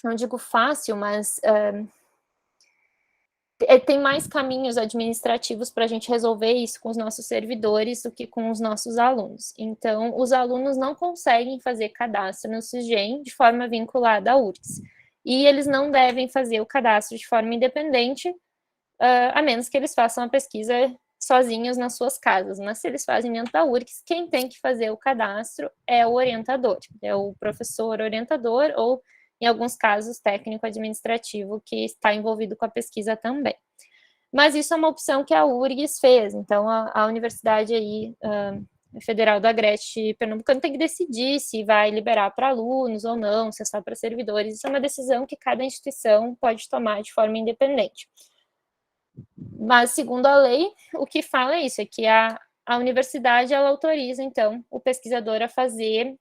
não digo fácil, mas tem mais caminhos administrativos para a gente resolver isso com os nossos servidores do que com os nossos alunos. Então, os alunos não conseguem fazer cadastro no SISGEM de forma vinculada à URGS. E eles não devem fazer o cadastro de forma independente, a menos que eles façam a pesquisa sozinhos nas suas casas. Mas se eles fazem dentro da URGS, quem tem que fazer o cadastro é o orientador, é o professor orientador ou, em alguns casos, técnico-administrativo que está envolvido com a pesquisa também. Mas isso é uma opção que a URGS fez, então a Universidade aí, Federal do Agreste Pernambucano tem que decidir se vai liberar para alunos ou não, se é só para servidores. Isso é uma decisão que cada instituição pode tomar de forma independente. Mas, segundo a lei, o que fala é isso, é que a universidade, ela autoriza, então, o pesquisador a fazer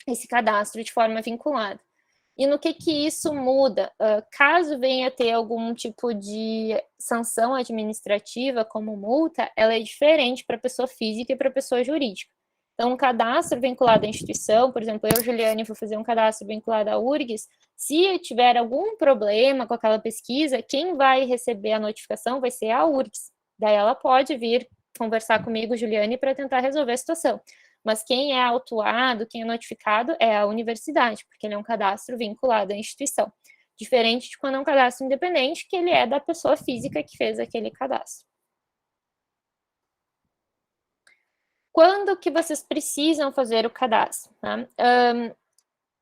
esse cadastro de forma vinculada. E no que isso muda? Caso venha ter algum tipo de sanção administrativa, como multa, ela é diferente para pessoa física e para pessoa jurídica. Então, um cadastro vinculado à instituição, por exemplo, eu, Juliane, vou fazer um cadastro vinculado à URGS, se tiver algum problema com aquela pesquisa, quem vai receber a notificação vai ser a URGS. Daí ela pode vir conversar comigo, Juliane, para tentar resolver a situação. Mas quem é autuado, quem é notificado é a universidade, porque ele é um cadastro vinculado à instituição. Diferente de quando é um cadastro independente, que ele é da pessoa física que fez aquele cadastro. Quando que vocês precisam fazer o cadastro? Tá?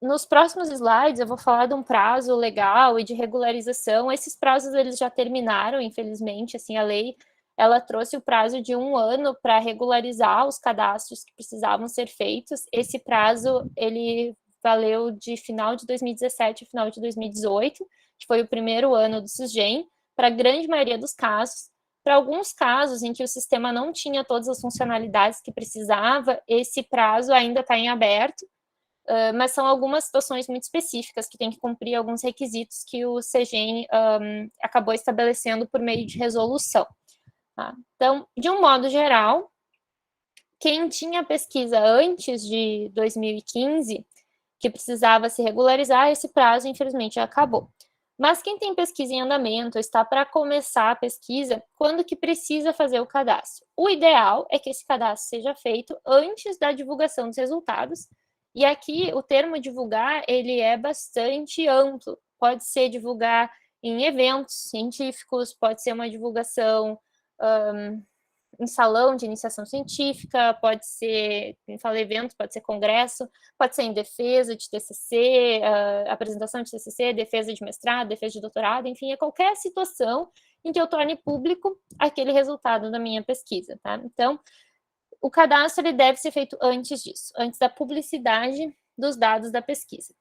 Nos próximos slides eu vou falar de um prazo legal e de regularização. Esses prazos eles já terminaram, infelizmente, assim, a lei ela trouxe o prazo de 1 ano para regularizar os cadastros que precisavam ser feitos. Esse prazo, ele valeu de final de 2017 a final de 2018, que foi o primeiro ano do SISGEM, para a grande maioria dos casos. Para alguns casos em que o sistema não tinha todas as funcionalidades que precisava, esse prazo ainda está em aberto, mas são algumas situações muito específicas que tem que cumprir alguns requisitos que o SISGEM acabou estabelecendo por meio de resolução. Tá? Então, de um modo geral, quem tinha pesquisa antes de 2015, que precisava se regularizar, esse prazo, infelizmente, já acabou. Mas quem tem pesquisa em andamento, está para começar a pesquisa, quando que precisa fazer o cadastro? O ideal é que esse cadastro seja feito antes da divulgação dos resultados, e aqui o termo divulgar, ele é bastante amplo. Pode ser divulgar em eventos científicos, pode ser uma divulgação em salão de iniciação científica, pode ser, como falei, evento, pode ser congresso, pode ser em defesa de TCC, apresentação de TCC, defesa de mestrado, defesa de doutorado, enfim, é qualquer situação em que eu torne público aquele resultado da minha pesquisa, tá? Então, o cadastro ele deve ser feito antes disso, antes da publicidade dos dados da pesquisa.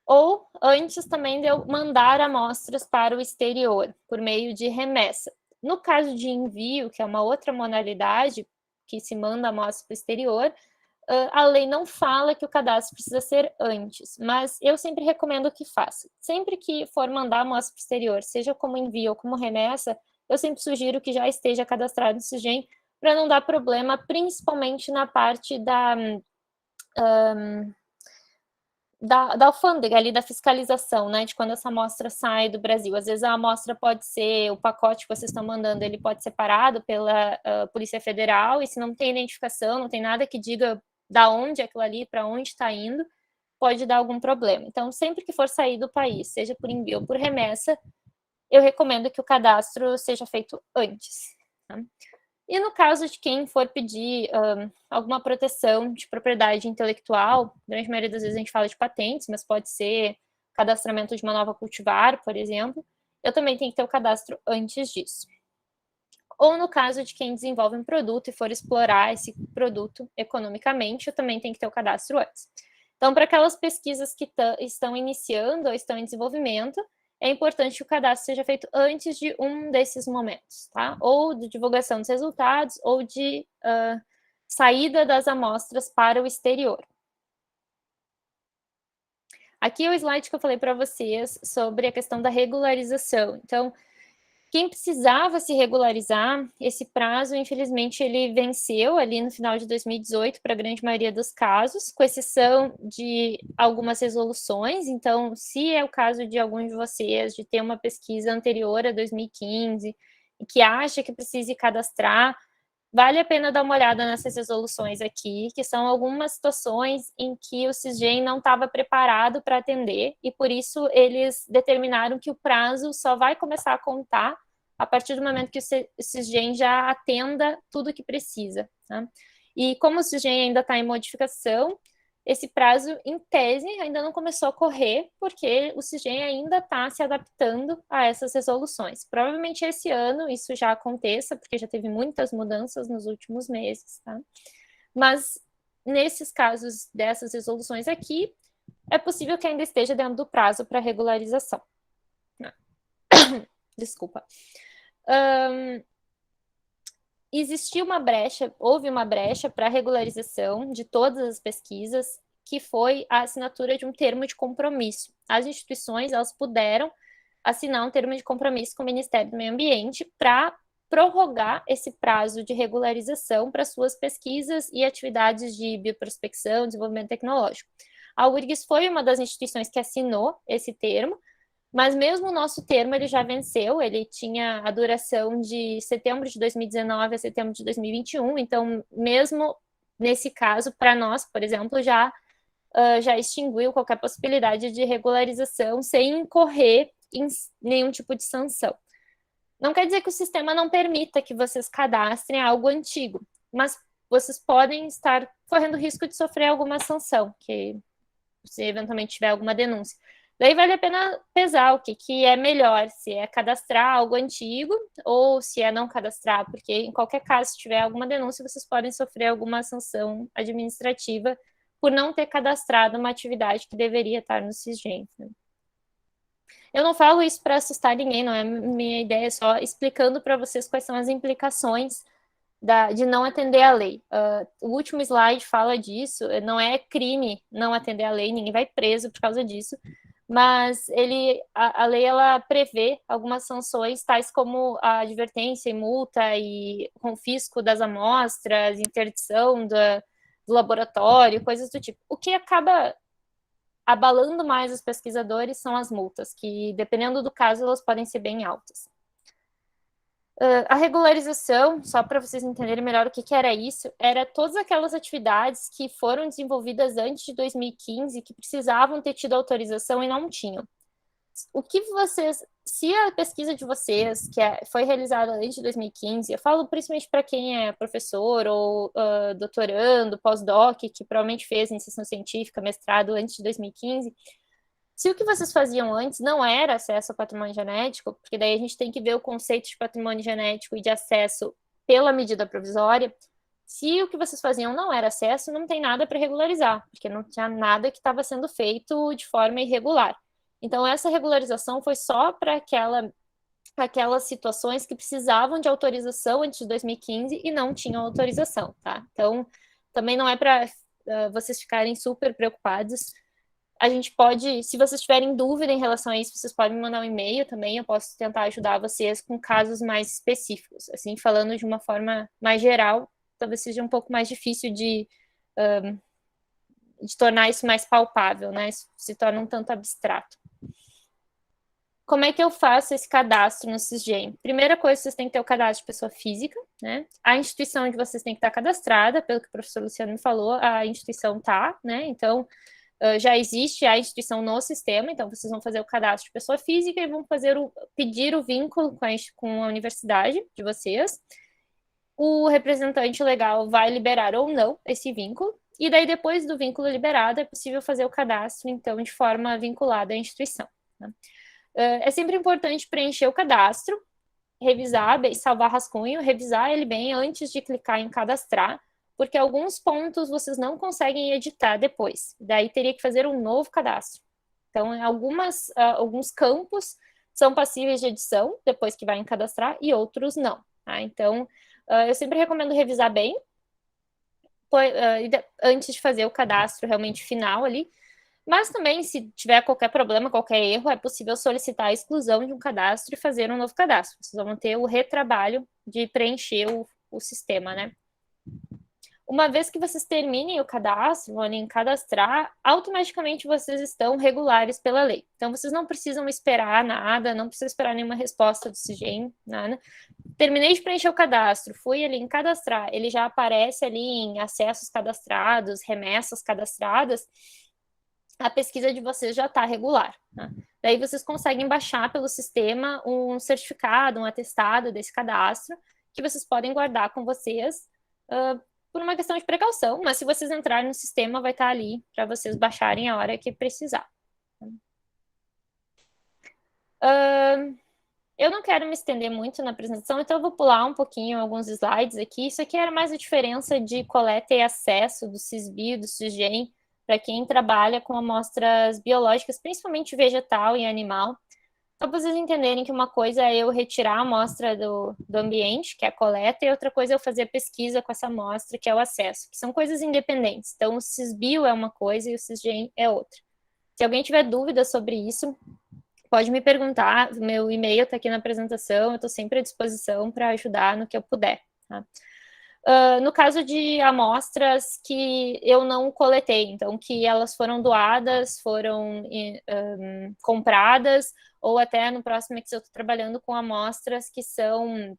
Ou antes também de eu mandar amostras para o exterior, por meio de remessa. No caso de envio, que é uma outra modalidade, que se manda amostra para o exterior, a lei não fala que o cadastro precisa ser antes, mas eu sempre recomendo que faça. Sempre que for mandar amostra para o exterior, seja como envio ou como remessa, eu sempre sugiro que já esteja cadastrado no SISGEM, para não dar problema, principalmente na parte da alfândega ali, da fiscalização, né, de quando essa amostra sai do Brasil. Às vezes a amostra pode ser, o pacote que vocês estão mandando, ele pode ser parado pela Polícia Federal, e se não tem identificação, não tem nada que diga da onde é aquilo ali, para onde está indo, pode dar algum problema. Então, sempre que for sair do país, seja por envio ou por remessa, eu recomendo que o cadastro seja feito antes. Tá? E no caso de quem for pedir alguma proteção de propriedade intelectual, grande maioria das vezes a gente fala de patentes, mas pode ser cadastramento de uma nova cultivar, por exemplo, eu também tenho que ter o cadastro antes disso. Ou no caso de quem desenvolve um produto e for explorar esse produto economicamente, eu também tenho que ter o cadastro antes. Então, para aquelas pesquisas que estão iniciando ou estão em desenvolvimento, é importante que o cadastro seja feito antes de um desses momentos, tá? Ou de divulgação dos resultados, ou de saída das amostras para o exterior. Aqui é o slide que eu falei para vocês sobre a questão da regularização. Então, quem precisava se regularizar, esse prazo, infelizmente, ele venceu ali no final de 2018 para a grande maioria dos casos, com exceção de algumas resoluções. Então, se é o caso de alguns de vocês de ter uma pesquisa anterior a 2015 e que acha que precise cadastrar, vale a pena dar uma olhada nessas resoluções aqui, que são algumas situações em que o CISGEM não estava preparado para atender, e por isso eles determinaram que o prazo só vai começar a contar a partir do momento que o CISGEM já atenda tudo o que precisa. Tá? E como o CISGEM ainda está em modificação, esse prazo, em tese, ainda não começou a correr, porque o CISGEM ainda está se adaptando a essas resoluções. Provavelmente esse ano isso já aconteça, porque já teve muitas mudanças nos últimos meses, tá? Mas, nesses casos dessas resoluções aqui, é possível que ainda esteja dentro do prazo para regularização. Desculpa. Existiu uma brecha, houve uma brecha para a regularização de todas as pesquisas, que foi a assinatura de um termo de compromisso. As instituições, elas puderam assinar um termo de compromisso com o Ministério do Meio Ambiente para prorrogar esse prazo de regularização para suas pesquisas e atividades de bioprospecção, desenvolvimento tecnológico. A URGS foi uma das instituições que assinou esse termo, mas mesmo o nosso termo, ele já venceu, ele tinha a duração de setembro de 2019 a setembro de 2021, então, mesmo nesse caso, para nós, por exemplo, já extinguiu qualquer possibilidade de regularização sem incorrer em nenhum tipo de sanção. Não quer dizer que o sistema não permita que vocês cadastrem algo antigo, mas vocês podem estar correndo risco de sofrer alguma sanção, que se eventualmente tiver alguma denúncia. Daí vale a pena pesar o que é melhor, se é cadastrar algo antigo ou se é não cadastrar, porque em qualquer caso, se tiver alguma denúncia, vocês podem sofrer alguma sanção administrativa por não ter cadastrado uma atividade que deveria estar no CISGEM. Eu não falo isso para assustar ninguém, não é minha ideia, é só explicando para vocês quais são as implicações de não atender a lei. O último slide fala disso, não é crime não atender a lei, ninguém vai preso por causa disso, mas a lei ela prevê algumas sanções, tais como a advertência e multa e confisco das amostras, interdição do laboratório, coisas do tipo. O que acaba abalando mais os pesquisadores são as multas, que dependendo do caso elas podem ser bem altas. A regularização, só para vocês entenderem melhor o que era isso, era todas aquelas atividades que foram desenvolvidas antes de 2015, que precisavam ter tido autorização e não tinham. O que vocês, se a pesquisa de vocês, que foi realizada antes de 2015, eu falo principalmente para quem é professor ou doutorando, pós-doc, que provavelmente fez iniciação científica, mestrado antes de 2015, se o que vocês faziam antes não era acesso ao patrimônio genético, porque daí a gente tem que ver o conceito de patrimônio genético e de acesso pela medida provisória, se o que vocês faziam não era acesso, não tem nada para regularizar, porque não tinha nada que estava sendo feito de forma irregular. Então, essa regularização foi só para aquelas situações que precisavam de autorização antes de 2015 e não tinham autorização, tá? Então, também não é para vocês ficarem super preocupados. A gente pode, se vocês tiverem dúvida em relação a isso, vocês podem me mandar um e-mail também, eu posso tentar ajudar vocês com casos mais específicos. Assim, falando de uma forma mais geral, talvez seja um pouco mais difícil de de tornar isso mais palpável, né? Isso se torna um tanto abstrato. Como é que eu faço esse cadastro no SISGEM? Primeira coisa, vocês têm que ter o cadastro de pessoa física, né? A instituição de vocês tem que estar cadastrada, pelo que o professor Luciano me falou, a instituição está, né? Então, já existe a instituição no sistema, então vocês vão fazer o cadastro de pessoa física e vão pedir o vínculo com a universidade de vocês. O representante legal vai liberar ou não esse vínculo, e daí depois do vínculo liberado é possível fazer o cadastro, então, de forma vinculada à instituição, né? É sempre importante preencher o cadastro, revisar, salvar rascunho, revisar ele bem antes de clicar em cadastrar, porque alguns pontos vocês não conseguem editar depois. Daí teria que fazer um novo cadastro. Então, alguns campos são passíveis de edição depois que vai em cadastrar e outros não, tá? Então, eu sempre recomendo revisar bem antes de fazer o cadastro realmente final ali. Mas também, se tiver qualquer problema, qualquer erro, é possível solicitar a exclusão de um cadastro e fazer um novo cadastro. Vocês vão ter o retrabalho de preencher o sistema, né? Uma vez que vocês terminem o cadastro, vão ali em cadastrar, automaticamente vocês estão regulares pela lei. Então, vocês não precisam esperar nada, não precisam esperar nenhuma resposta do SIGEM, nada. Terminei de preencher o cadastro, fui ali em cadastrar, ele já aparece ali em acessos cadastrados, remessas cadastradas, a pesquisa de vocês já está regular, né? Daí vocês conseguem baixar pelo sistema um certificado, um atestado desse cadastro, que vocês podem guardar com vocês por uma questão de precaução, mas se vocês entrarem no sistema, vai estar ali para vocês baixarem a hora que precisar. Eu não quero me estender muito na apresentação, então eu vou pular um pouquinho alguns slides aqui. Isso aqui era mais a diferença de coleta e acesso do SISBio, do SISGEM, para quem trabalha com amostras biológicas, principalmente vegetal e animal. Só para vocês entenderem que uma coisa é eu retirar a amostra do ambiente, que é a coleta, e outra coisa é eu fazer a pesquisa com essa amostra, que é o acesso, que são coisas independentes. Então, o SISBio é uma coisa e o SISGEM é outra. Se alguém tiver dúvida sobre isso, pode me perguntar, meu e-mail está aqui na apresentação, eu estou sempre à disposição para ajudar no que eu puder, tá? No caso de amostras que eu não coletei, então que elas foram doadas, foram compradas, ou até no próximo que eu estou trabalhando com amostras que são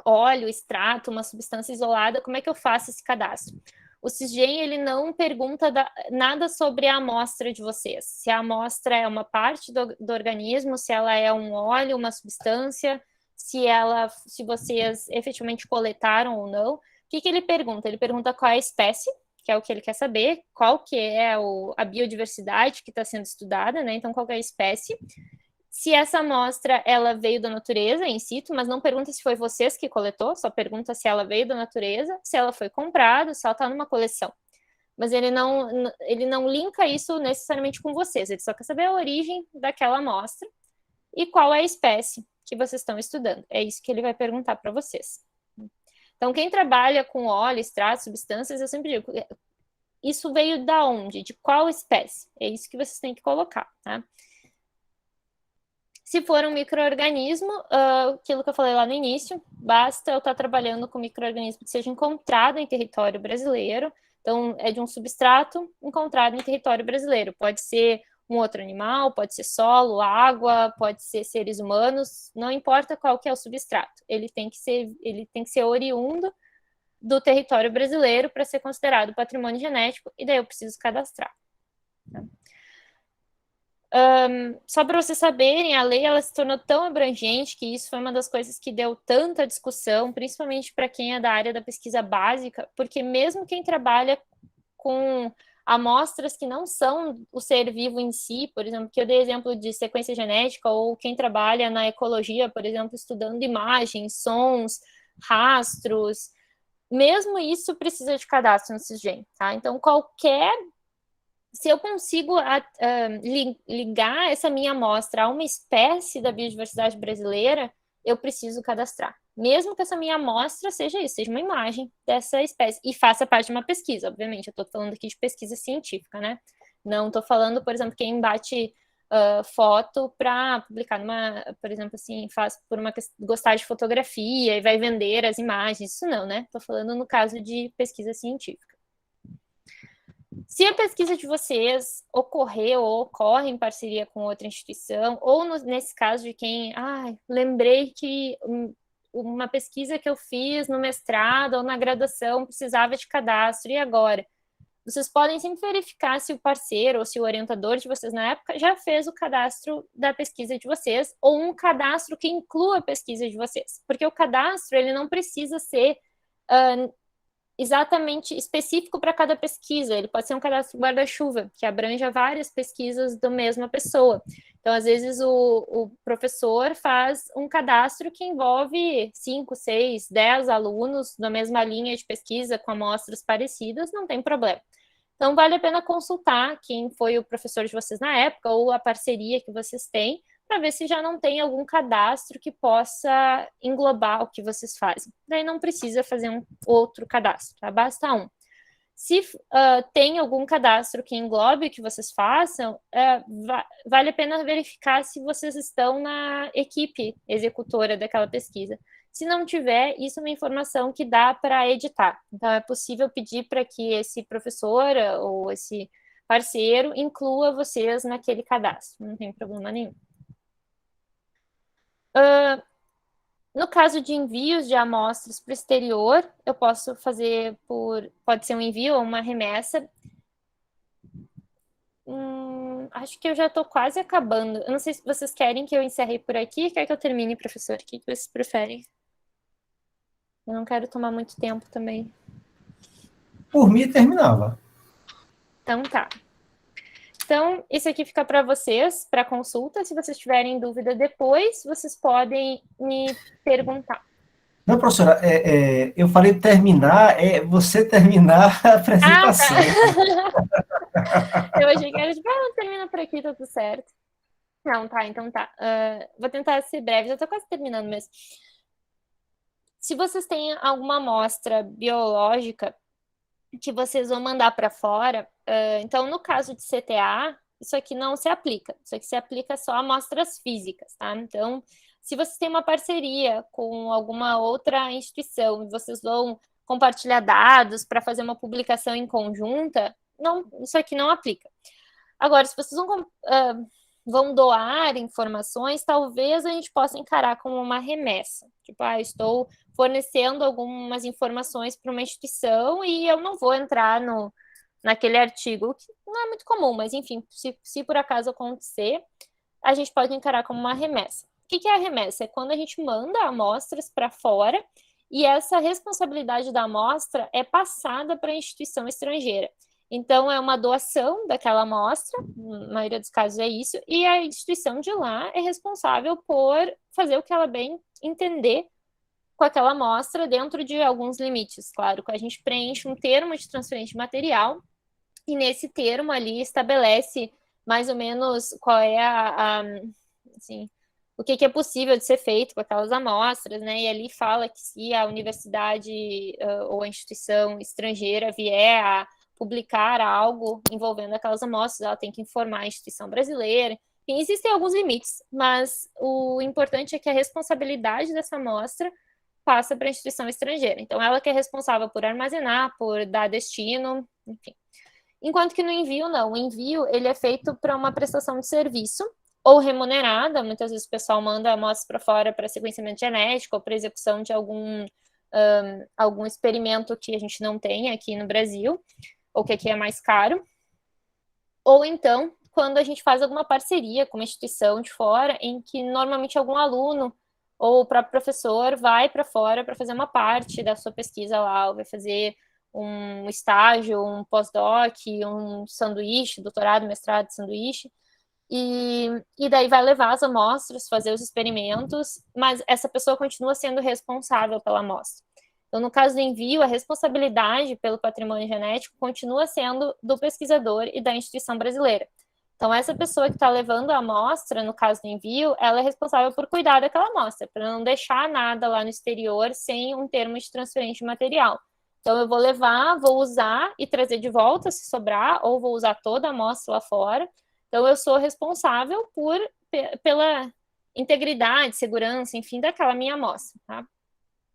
óleo, extrato, uma substância isolada, como é que eu faço esse cadastro? O SISGEM, ele não pergunta nada sobre a amostra de vocês, se a amostra é uma parte do organismo, se ela é um óleo, uma substância, se vocês efetivamente coletaram ou não. O que ele pergunta? Ele pergunta qual é a espécie, que é o que ele quer saber, qual que é a biodiversidade que está sendo estudada, né? Então, qual que é a espécie. Se essa amostra, ela veio da natureza, in situ, mas não pergunta se foi vocês que coletou, só pergunta se ela veio da natureza, se ela foi comprada, se ela está numa coleção. Mas ele não linka isso necessariamente com vocês, ele só quer saber a origem daquela amostra e qual é a espécie que vocês estão estudando. É isso que ele vai perguntar para vocês. Então, quem trabalha com óleo, extratos, substâncias, eu sempre digo, isso veio da onde? De qual espécie? É isso que vocês têm que colocar, tá? Se for um micro-organismo, aquilo que eu falei lá no início, basta eu estar trabalhando com micro-organismo que seja encontrado em território brasileiro. Então, é de um substrato encontrado em território brasileiro. Pode ser um outro animal, pode ser solo, água, pode ser seres humanos, não importa qual que é o substrato. Ele tem que ser oriundo do território brasileiro para ser considerado patrimônio genético, e daí eu preciso cadastrar. Tá? Só para vocês saberem, a lei ela se tornou tão abrangente que isso foi uma das coisas que deu tanta discussão, principalmente para quem é da área da pesquisa básica, porque mesmo quem trabalha com amostras que não são o ser vivo em si, por exemplo, que eu dei exemplo de sequência genética, ou quem trabalha na ecologia, por exemplo, estudando imagens, sons, rastros, mesmo isso precisa de cadastro no SISGEM, tá? Então, se eu consigo ligar essa minha amostra a uma espécie da biodiversidade brasileira, eu preciso cadastrar. Mesmo que essa minha amostra seja isso, seja uma imagem dessa espécie, e faça parte de uma pesquisa, obviamente. Eu estou falando aqui de pesquisa científica, né? Não estou falando, por exemplo, quem bate foto para publicar por exemplo, assim, faz por gostar de fotografia e vai vender as imagens, isso não, né? Estou falando no caso de pesquisa científica. Se a pesquisa de vocês ocorreu ou ocorre em parceria com outra instituição, ou nesse caso de quem, lembrei que uma pesquisa que eu fiz no mestrado ou na graduação precisava de cadastro, e agora? Vocês podem sempre verificar se o parceiro ou se o orientador de vocês na época já fez o cadastro da pesquisa de vocês, ou um cadastro que inclua a pesquisa de vocês. Porque o cadastro, ele não precisa ser exatamente específico para cada pesquisa, ele pode ser um cadastro guarda-chuva, que abranja várias pesquisas da mesma pessoa. Então, às vezes, o professor faz um cadastro que envolve 5, 6, 10 alunos na mesma linha de pesquisa, com amostras parecidas, não tem problema. Então, vale a pena consultar quem foi o professor de vocês na época, ou a parceria que vocês têm, para ver se já não tem algum cadastro que possa englobar o que vocês fazem. Daí não precisa fazer um outro cadastro, tá? Basta um. Se tem algum cadastro que englobe o que vocês façam, vale a pena verificar se vocês estão na equipe executora daquela pesquisa. Se não tiver, isso é uma informação que dá para editar. Então, é possível pedir para que esse professor ou esse parceiro inclua vocês naquele cadastro. Não tem problema nenhum. No caso de envios de amostras para o exterior, eu posso fazer pode ser um envio ou uma remessa. Acho que eu já estou quase acabando. Eu não sei se vocês querem que eu encerre por aqui, quer que eu termine, professor? O que vocês preferem? Eu não quero tomar muito tempo também. Por mim, terminava. Então, tá. Então, isso aqui fica para vocês, para consulta. Se vocês tiverem dúvida depois, vocês podem me perguntar. Não, professora, eu falei terminar, você terminar a apresentação. Tá. Eu achei que era tipo, não, termina por aqui, tá tudo certo. Não, tá, então tá. Vou tentar ser breve, já tô quase terminando mesmo. Se vocês têm alguma amostra biológica que vocês vão mandar para fora, então no caso de CTA, isso aqui não se aplica. Isso aqui se aplica só a amostras físicas, tá? Então, se vocês têm uma parceria com alguma outra instituição e vocês vão compartilhar dados para fazer uma publicação em conjunta, não, isso aqui não aplica. Agora, se vocês vão doar informações, talvez a gente possa encarar como uma remessa. Tipo, estou fornecendo algumas informações para uma instituição e eu não vou entrar naquele artigo, que não é muito comum, mas enfim, se por acaso acontecer, a gente pode encarar como uma remessa. O que é a remessa? É quando a gente manda amostras para fora e essa responsabilidade da amostra é passada para a instituição estrangeira. Então, é uma doação daquela amostra, na maioria dos casos é isso, e a instituição de lá é responsável por fazer o que ela bem entender com aquela amostra dentro de alguns limites. Claro, que a gente preenche um termo de transferência de material e nesse termo ali estabelece mais ou menos qual é assim, o que é possível de ser feito com aquelas amostras, né? E ali fala que se a universidade ou a instituição estrangeira vier a publicar algo envolvendo aquelas amostras, ela tem que informar a instituição brasileira. Enfim, existem alguns limites, mas o importante é que a responsabilidade dessa amostra passa para a instituição estrangeira. Então, ela que é responsável por armazenar, por dar destino, enfim. Enquanto que no envio, não. O envio, ele é feito para uma prestação de serviço, ou remunerada. Muitas vezes o pessoal manda amostras para fora para sequenciamento genético, ou para execução de algum experimento que a gente não tem aqui no Brasil, ou que aqui é mais caro. Ou então, quando a gente faz alguma parceria com uma instituição de fora, em que normalmente algum aluno ou o próprio professor vai para fora para fazer uma parte da sua pesquisa lá, ou vai fazer um estágio, um pós-doc, um sanduíche, doutorado, mestrado, sanduíche, e daí vai levar as amostras, fazer os experimentos, mas essa pessoa continua sendo responsável pela amostra. Então, no caso do envio, a responsabilidade pelo patrimônio genético continua sendo do pesquisador e da instituição brasileira. Então, essa pessoa que está levando a amostra, no caso do envio, ela é responsável por cuidar daquela amostra, para não deixar nada lá no exterior sem um termo de transferência de material. Então, eu vou levar, vou usar e trazer de volta, se sobrar, ou vou usar toda a amostra lá fora. Então, eu sou responsável pela integridade, segurança, enfim, daquela minha amostra, tá?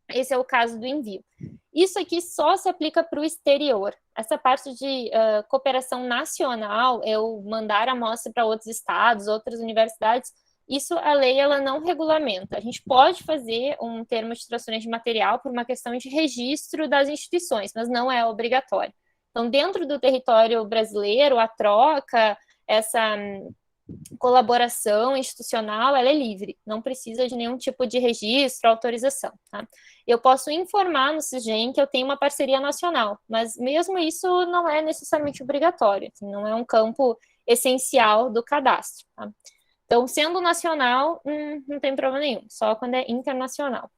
Esse é o caso do envio. Isso aqui só se aplica para o exterior. Essa parte de cooperação nacional, eu mandar amostra para outros estados, outras universidades, isso a lei ela não regulamenta. A gente pode fazer um termo de transferência de material por uma questão de registro das instituições, mas não é obrigatório. Então, dentro do território brasileiro, a troca, essa colaboração institucional, ela é livre, não precisa de nenhum tipo de registro, autorização. Tá? Eu posso informar no CISGEM que eu tenho uma parceria nacional, mas mesmo isso não é necessariamente obrigatório, assim, não é um campo essencial do cadastro. Tá? Então, sendo nacional, não tem problema nenhum, só quando é internacional.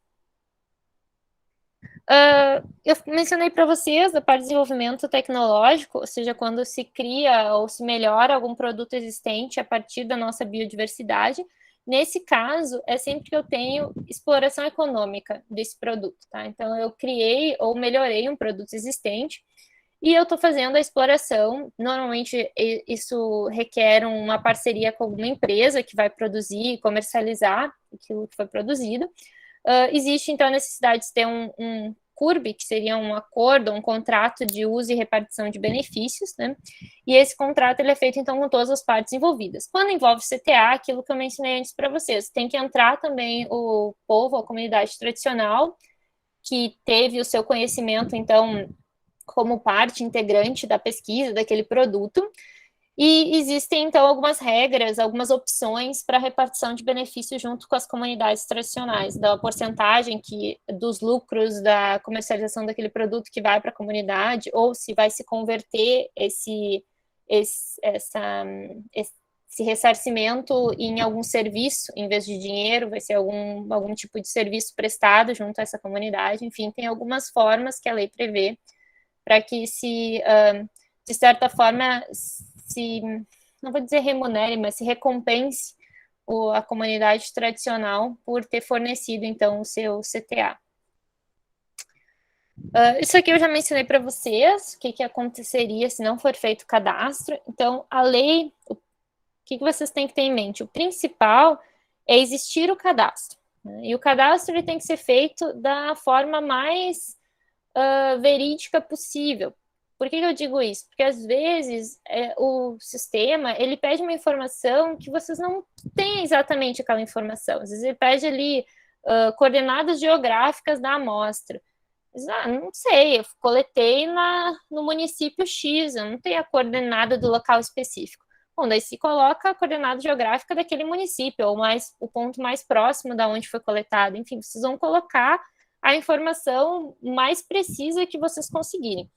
Eu mencionei para vocês a parte de desenvolvimento tecnológico, ou seja, quando se cria ou se melhora algum produto existente a partir da nossa biodiversidade. Nesse caso, é sempre que eu tenho exploração econômica desse produto, tá? Então, eu criei ou melhorei um produto existente e eu estou fazendo a exploração. Normalmente, isso requer uma parceria com alguma empresa que vai produzir e comercializar aquilo que foi produzido. Existe, então, a necessidade de ter um CURB, que seria um acordo, um contrato de uso e repartição de benefícios, né? E esse contrato ele é feito, então, com todas as partes envolvidas. Quando envolve CTA, aquilo que eu mencionei antes para vocês, tem que entrar também o povo, a comunidade tradicional, que teve o seu conhecimento, então, como parte integrante da pesquisa daquele produto. E existem, então, algumas regras, algumas opções para repartição de benefícios junto com as comunidades tradicionais, da porcentagem dos lucros da comercialização daquele produto que vai para a comunidade, ou se vai se converter esse ressarcimento em algum serviço, em vez de dinheiro, vai ser algum tipo de serviço prestado junto a essa comunidade. Enfim, tem algumas formas que a lei prevê para que de certa forma, não vou dizer remunere, mas se recompense a comunidade tradicional por ter fornecido, então, o seu CTA. Isso aqui eu já mencionei para vocês, o que aconteceria se não for feito o cadastro. Então, a lei, o que vocês têm que ter em mente? O principal é existir o cadastro. Né? E o cadastro ele tem que ser feito da forma mais verídica possível. Por que eu digo isso? Porque, às vezes, o sistema, ele pede uma informação que vocês não têm exatamente aquela informação. Às vezes, ele pede ali coordenadas geográficas da amostra. Mas, não sei, eu coletei no município X, eu não tenho a coordenada do local específico. Bom, daí se coloca a coordenada geográfica daquele município, ou o ponto mais próximo da onde foi coletado. Enfim, vocês vão colocar a informação mais precisa que vocês conseguirem.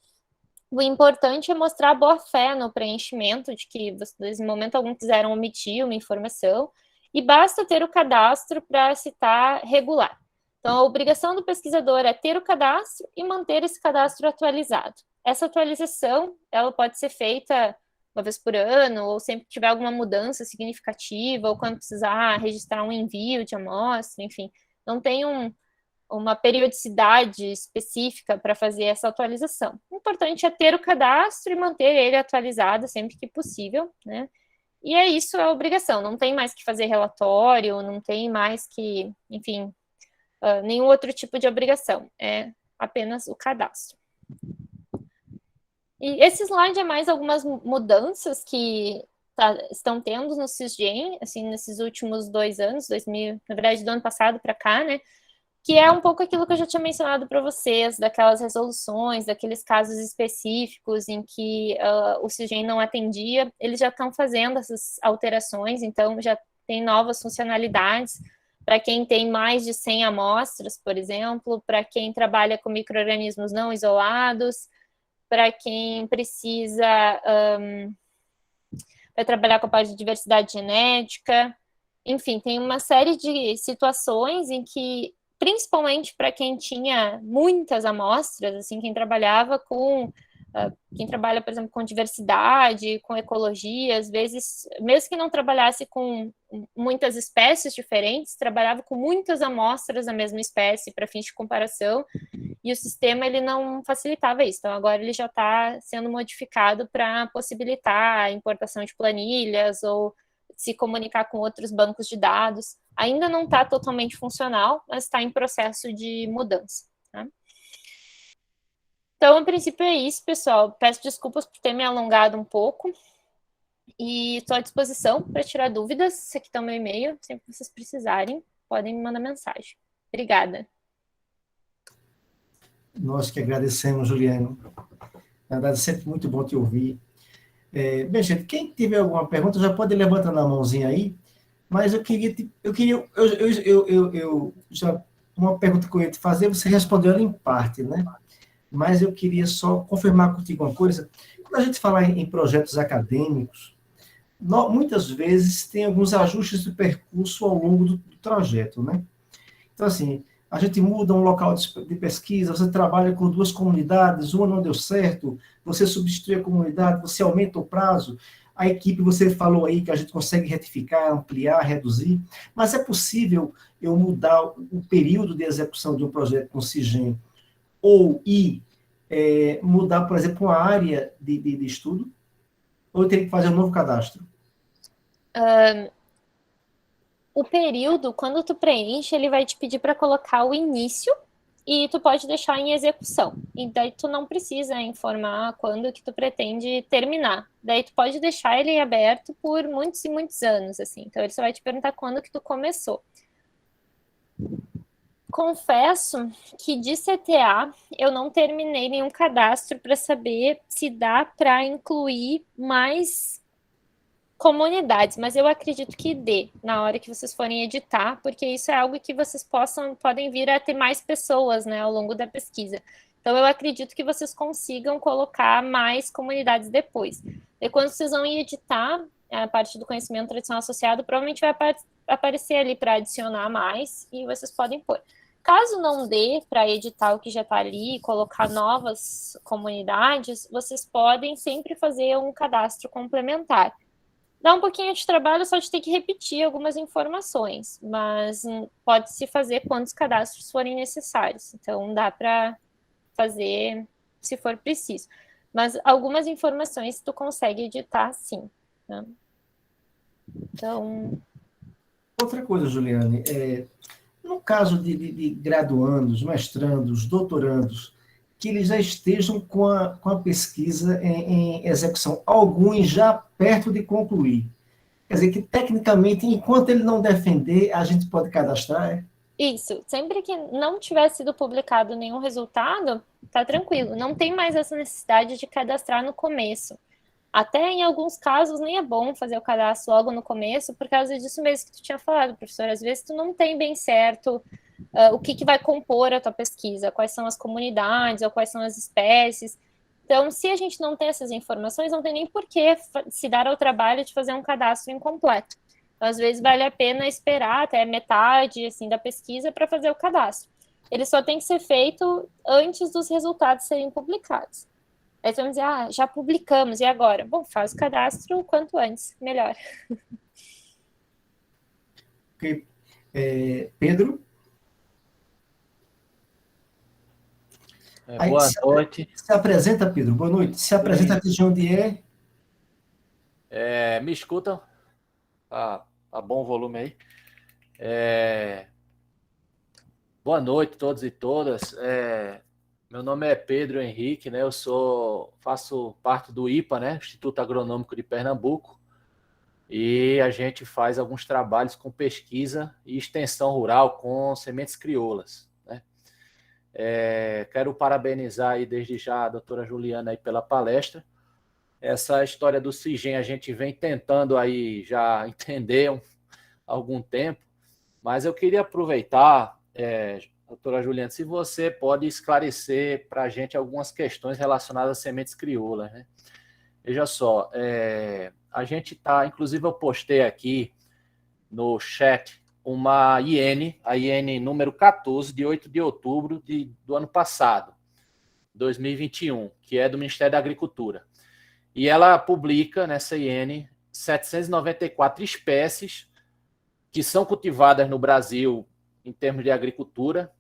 O importante é mostrar boa-fé no preenchimento, de que vocês, em momento algum, quiseram omitir uma informação, e basta ter o cadastro para se estar regular. Então, a obrigação do pesquisador é ter o cadastro e manter esse cadastro atualizado. Essa atualização, ela pode ser feita uma vez por ano, ou sempre que tiver alguma mudança significativa, ou quando precisar registrar um envio de amostra, enfim. Não tem uma periodicidade específica para fazer essa atualização. O importante é ter o cadastro e manter ele atualizado sempre que possível, né? E é isso a obrigação, não tem mais que fazer relatório, não tem mais que, enfim, nenhum outro tipo de obrigação, é apenas o cadastro. E esse slide é mais algumas mudanças que estão tendo no CISGEM, assim, nesses últimos 2 anos, na verdade, do ano passado para cá, né? Que é um pouco aquilo que eu já tinha mencionado para vocês, daquelas resoluções, daqueles casos específicos em que o CISGEM não atendia, eles já estão fazendo essas alterações, então já tem novas funcionalidades para quem tem mais de 100 amostras, por exemplo, para quem trabalha com micro-organismos não isolados, para quem precisa vai trabalhar com a parte de diversidade genética, enfim, tem uma série de situações em que principalmente para quem tinha muitas amostras, assim, quem trabalhava quem trabalha, por exemplo, com diversidade, com ecologia, às vezes, mesmo que não trabalhasse com muitas espécies diferentes, trabalhava com muitas amostras da mesma espécie para fins de comparação, e o sistema ele não facilitava isso. Então, agora ele já está sendo modificado para possibilitar a importação de planilhas ou se comunicar com outros bancos de dados. Ainda não está totalmente funcional, mas está em processo de mudança. Tá? Então, a princípio é isso, pessoal. Peço desculpas por ter me alongado um pouco. E estou à disposição para tirar dúvidas. Esse aqui está o meu e-mail. Sempre que vocês precisarem, podem me mandar mensagem. Obrigada. Nós que agradecemos, Juliano. Na verdade, é sempre muito bom te ouvir. Bem, gente, quem tiver alguma pergunta já pode levantar na mãozinha aí, mas já uma pergunta que eu ia te fazer, você respondeu ela em parte, né? Mas eu queria só confirmar contigo uma coisa. Quando a gente fala em projetos acadêmicos, muitas vezes tem alguns ajustes de percurso ao longo do trajeto, né? Então, assim, a gente muda um local de pesquisa, você trabalha com duas comunidades, uma não deu certo, você substitui a comunidade, você aumenta o prazo, a equipe, você falou aí que a gente consegue retificar, ampliar, reduzir, mas é possível eu mudar o período de execução de um projeto com CIGEM ou mudar, por exemplo, uma área de estudo? Ou eu teria que fazer um novo cadastro? O período, quando tu preenche, ele vai te pedir para colocar o início e tu pode deixar em execução. E daí tu não precisa informar quando que tu pretende terminar. Daí tu pode deixar ele aberto por muitos e muitos anos, assim. Então ele só vai te perguntar quando que tu começou. Confesso que de CTA eu não terminei nenhum cadastro para saber se dá para incluir mais comunidades, mas eu acredito que dê na hora que vocês forem editar, porque isso é algo que vocês podem vir a ter mais pessoas, né, ao longo da pesquisa. Então eu acredito que vocês consigam colocar mais comunidades depois. E quando vocês vão editar a parte do conhecimento tradicional associado, provavelmente vai aparecer ali para adicionar mais e vocês podem pôr. Caso não dê para editar o que já está ali e colocar novas comunidades, vocês podem sempre fazer um cadastro complementar. Dá um pouquinho de trabalho só de ter que repetir algumas informações, mas pode-se fazer quantos cadastros forem necessários. Então, dá para fazer se for preciso. Mas algumas informações tu consegue editar, sim. Né? Então... Outra coisa, Juliane, no caso de graduandos, mestrandos, doutorandos, que eles já estejam com a pesquisa em execução, alguns já perto de concluir. Quer dizer que, tecnicamente, enquanto ele não defender, a gente pode cadastrar? Isso. Sempre que não tiver sido publicado nenhum resultado, tá tranquilo. Não tem mais essa necessidade de cadastrar no começo. Até em alguns casos nem é bom fazer o cadastro logo no começo, por causa disso mesmo que tu tinha falado, professor. Às vezes tu não tem bem certo o que vai compor a tua pesquisa, quais são as comunidades ou quais são as espécies. Então, se a gente não tem essas informações, não tem nem por que se dar ao trabalho de fazer um cadastro incompleto. Então, às vezes vale a pena esperar até metade assim, da pesquisa para fazer o cadastro. Ele só tem que ser feito antes dos resultados serem publicados. Aí você vai dizer, já publicamos, e agora? Bom, faz o cadastro o quanto antes, melhor. Okay. Pedro? Boa noite. Se apresenta, Pedro. Boa noite. Se apresenta de onde é. Me escutam? Tá bom o volume aí. Boa noite a todos e todas. Meu nome é Pedro Henrique, né? Eu faço parte do IPA, né? Instituto Agronômico de Pernambuco, e a gente faz alguns trabalhos com pesquisa e extensão rural com sementes crioulas, né? Quero parabenizar aí desde já a doutora Juliana aí pela palestra. Essa história do CIGEM a gente vem tentando aí já entender há algum tempo, mas eu queria aproveitar, doutora Juliana, se você pode esclarecer para a gente algumas questões relacionadas às sementes crioulas, né? Veja só, a gente está, inclusive eu postei aqui no chat uma IN, a IN número 14, de 8 de outubro do ano passado, 2021, que é do Ministério da Agricultura. E ela publica nessa IN 794 espécies que são cultivadas no Brasil em termos de agricultura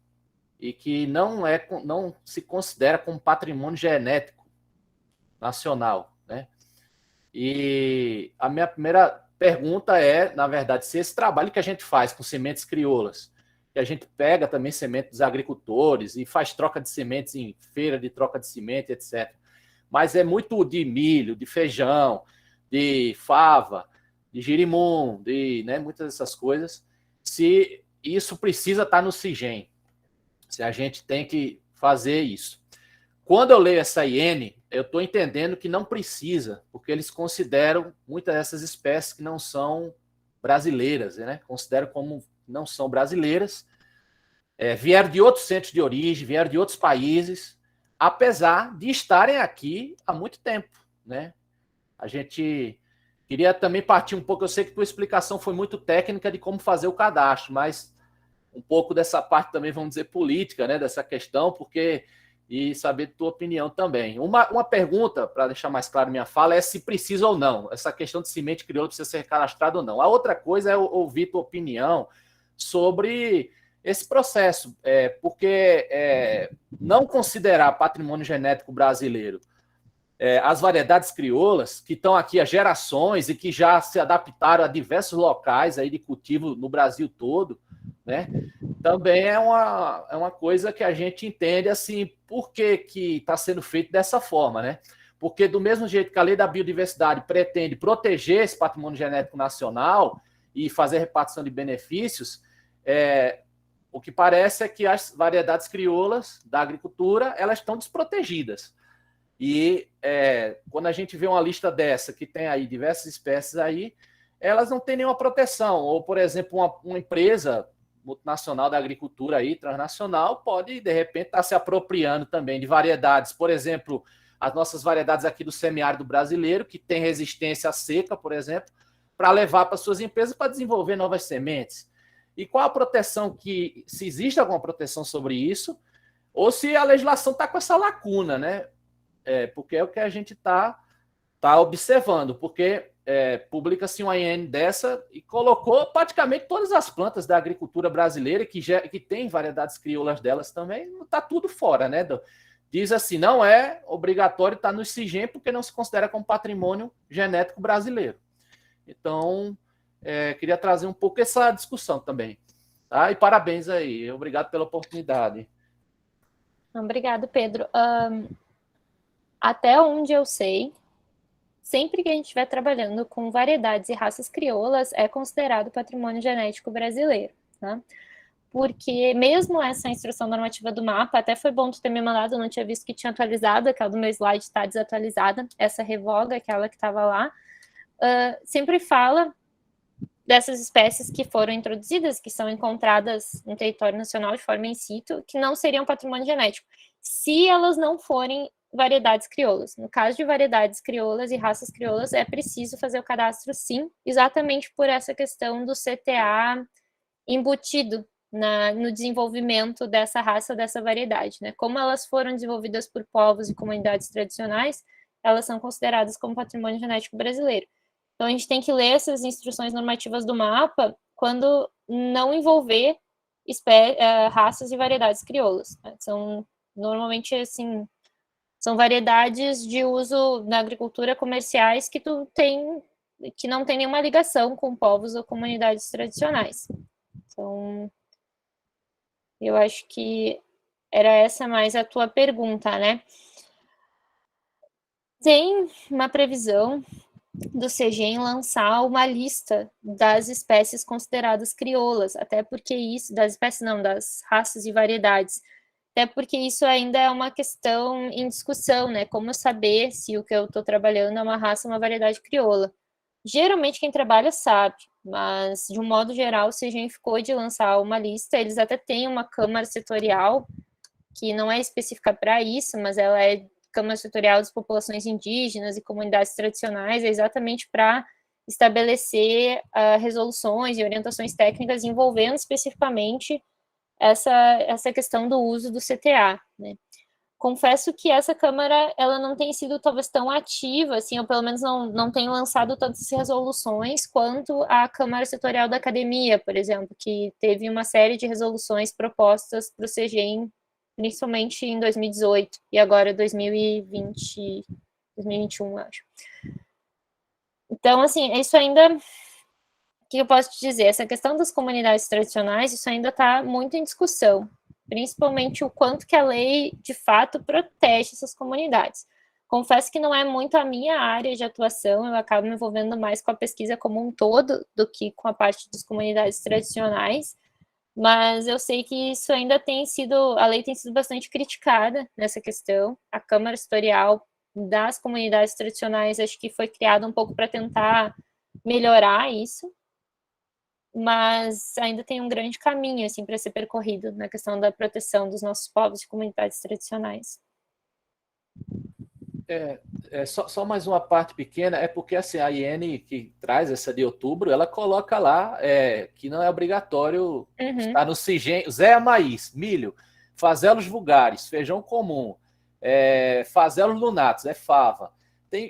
e que não se considera como patrimônio genético nacional, né? E a minha primeira pergunta é, na verdade, se esse trabalho que a gente faz com sementes crioulas, que a gente pega também semente dos agricultores e faz troca de sementes em feira de troca de semente, etc. Mas é muito de milho, de feijão, de fava, de girimum, de, né, muitas dessas coisas. Se isso precisa estar no CIGEM, se a gente tem que fazer isso. Quando eu leio essa IN, eu estou entendendo que não precisa, porque eles consideram muitas dessas espécies que não são brasileiras, né? Consideram como não são brasileiras, vieram de outros centros de origem, vieram de outros países, apesar de estarem aqui há muito tempo, né? A gente queria também partir um pouco, eu sei que tua explicação foi muito técnica de como fazer o cadastro, mas um pouco dessa parte também, vamos dizer, política, né, dessa questão, porque e saber tua opinião também. Uma pergunta, para deixar mais claro minha fala, é se precisa ou não. Essa questão de semente crioula precisa ser cadastrado ou não. A outra coisa é ouvir tua opinião sobre esse processo, porque não considerar patrimônio genético brasileiro as variedades crioulas, que estão aqui há gerações e que já se adaptaram a diversos locais aí de cultivo no Brasil todo, né? Também é uma coisa que a gente entende assim, por que está sendo feito dessa forma, né? Porque do mesmo jeito que a lei da biodiversidade pretende proteger esse patrimônio genético nacional e fazer repartição de benefícios, o que parece é que as variedades crioulas da agricultura, elas estão desprotegidas. E quando a gente vê uma lista dessa, que tem aí diversas espécies aí, elas não têm nenhuma proteção. Ou, por exemplo, uma empresa multinacional da agricultura aí, transnacional, pode, de repente, estar se apropriando também de variedades. Por exemplo, as nossas variedades aqui do semiárido brasileiro, que tem resistência à seca, por exemplo, para levar para suas empresas para desenvolver novas sementes. E qual a proteção se existe alguma proteção sobre isso, ou se a legislação está com essa lacuna, né? Porque é o que a gente está observando, porque publica-se uma IN dessa e colocou praticamente todas as plantas da agricultura brasileira, que tem variedades crioulas delas também, está tudo fora, né? Diz assim, não é obrigatório estar no CIGEM, porque não se considera como patrimônio genético brasileiro. Então, queria trazer um pouco essa discussão também. Tá? E parabéns aí, obrigado pela oportunidade. Obrigado, Pedro. Até onde eu sei, sempre que a gente estiver trabalhando com variedades e raças crioulas, é considerado patrimônio genético brasileiro, né? Porque mesmo essa instrução normativa do mapa, até foi bom tu ter me mandado, eu não tinha visto que tinha atualizado, aquela do meu slide está desatualizada, essa revoga, aquela que estava lá, sempre fala dessas espécies que foram introduzidas, que são encontradas no território nacional de forma in situ, que não seriam patrimônio genético, se elas não forem variedades crioulas. No caso de variedades crioulas e raças crioulas, é preciso fazer o cadastro, sim, exatamente por essa questão do CTA embutido no desenvolvimento dessa raça, dessa variedade, né? Como elas foram desenvolvidas por povos e comunidades tradicionais, elas são consideradas como patrimônio genético brasileiro. Então, a gente tem que ler essas instruções normativas do mapa quando não envolver raças e variedades crioulas, né? São, normalmente, assim, são variedades de uso na agricultura comerciais que não tem nenhuma ligação com povos ou comunidades tradicionais. Então, eu acho que era essa mais a tua pergunta, né? Tem uma previsão do CIGEM lançar uma lista das espécies consideradas crioulas, até porque isso, das espécies não, das raças e variedades, até porque isso ainda é uma questão em discussão, né? Como saber se o que eu estou trabalhando é uma raça ou uma variedade crioula. Geralmente quem trabalha sabe, mas de um modo geral o CIGEM ficou de lançar uma lista, eles até têm uma câmara setorial, que não é específica para isso, mas ela é Câmara Setorial das Populações Indígenas e Comunidades Tradicionais, é exatamente para estabelecer resoluções e orientações técnicas envolvendo especificamente essa questão do uso do CTA, né? Confesso que essa Câmara, ela não tem sido talvez tão ativa, assim, ou pelo menos não tem lançado tantas resoluções quanto a Câmara Setorial da Academia, por exemplo, que teve uma série de resoluções propostas para o CIGEM, principalmente em 2018 e agora 2020, 2021, acho. Então, assim, isso ainda que eu posso te dizer? Essa questão das comunidades tradicionais, isso ainda está muito em discussão, principalmente o quanto que a lei, de fato, protege essas comunidades. Confesso que não é muito a minha área de atuação, eu acabo me envolvendo mais com a pesquisa como um todo do que com a parte das comunidades tradicionais, mas eu sei que isso ainda tem sido, a lei tem sido bastante criticada nessa questão. A Câmara Setorial das comunidades tradicionais acho que foi criada um pouco para tentar melhorar isso, mas ainda tem um grande caminho assim para ser percorrido na questão da proteção dos nossos povos e comunidades tradicionais. Só mais uma parte pequena, é porque assim, a IN que traz essa de outubro, ela coloca lá que não é obrigatório estar no CIGEM, Zé Maíz, milho, fazelos vulgares, feijão comum, fazelos lunatos, fava.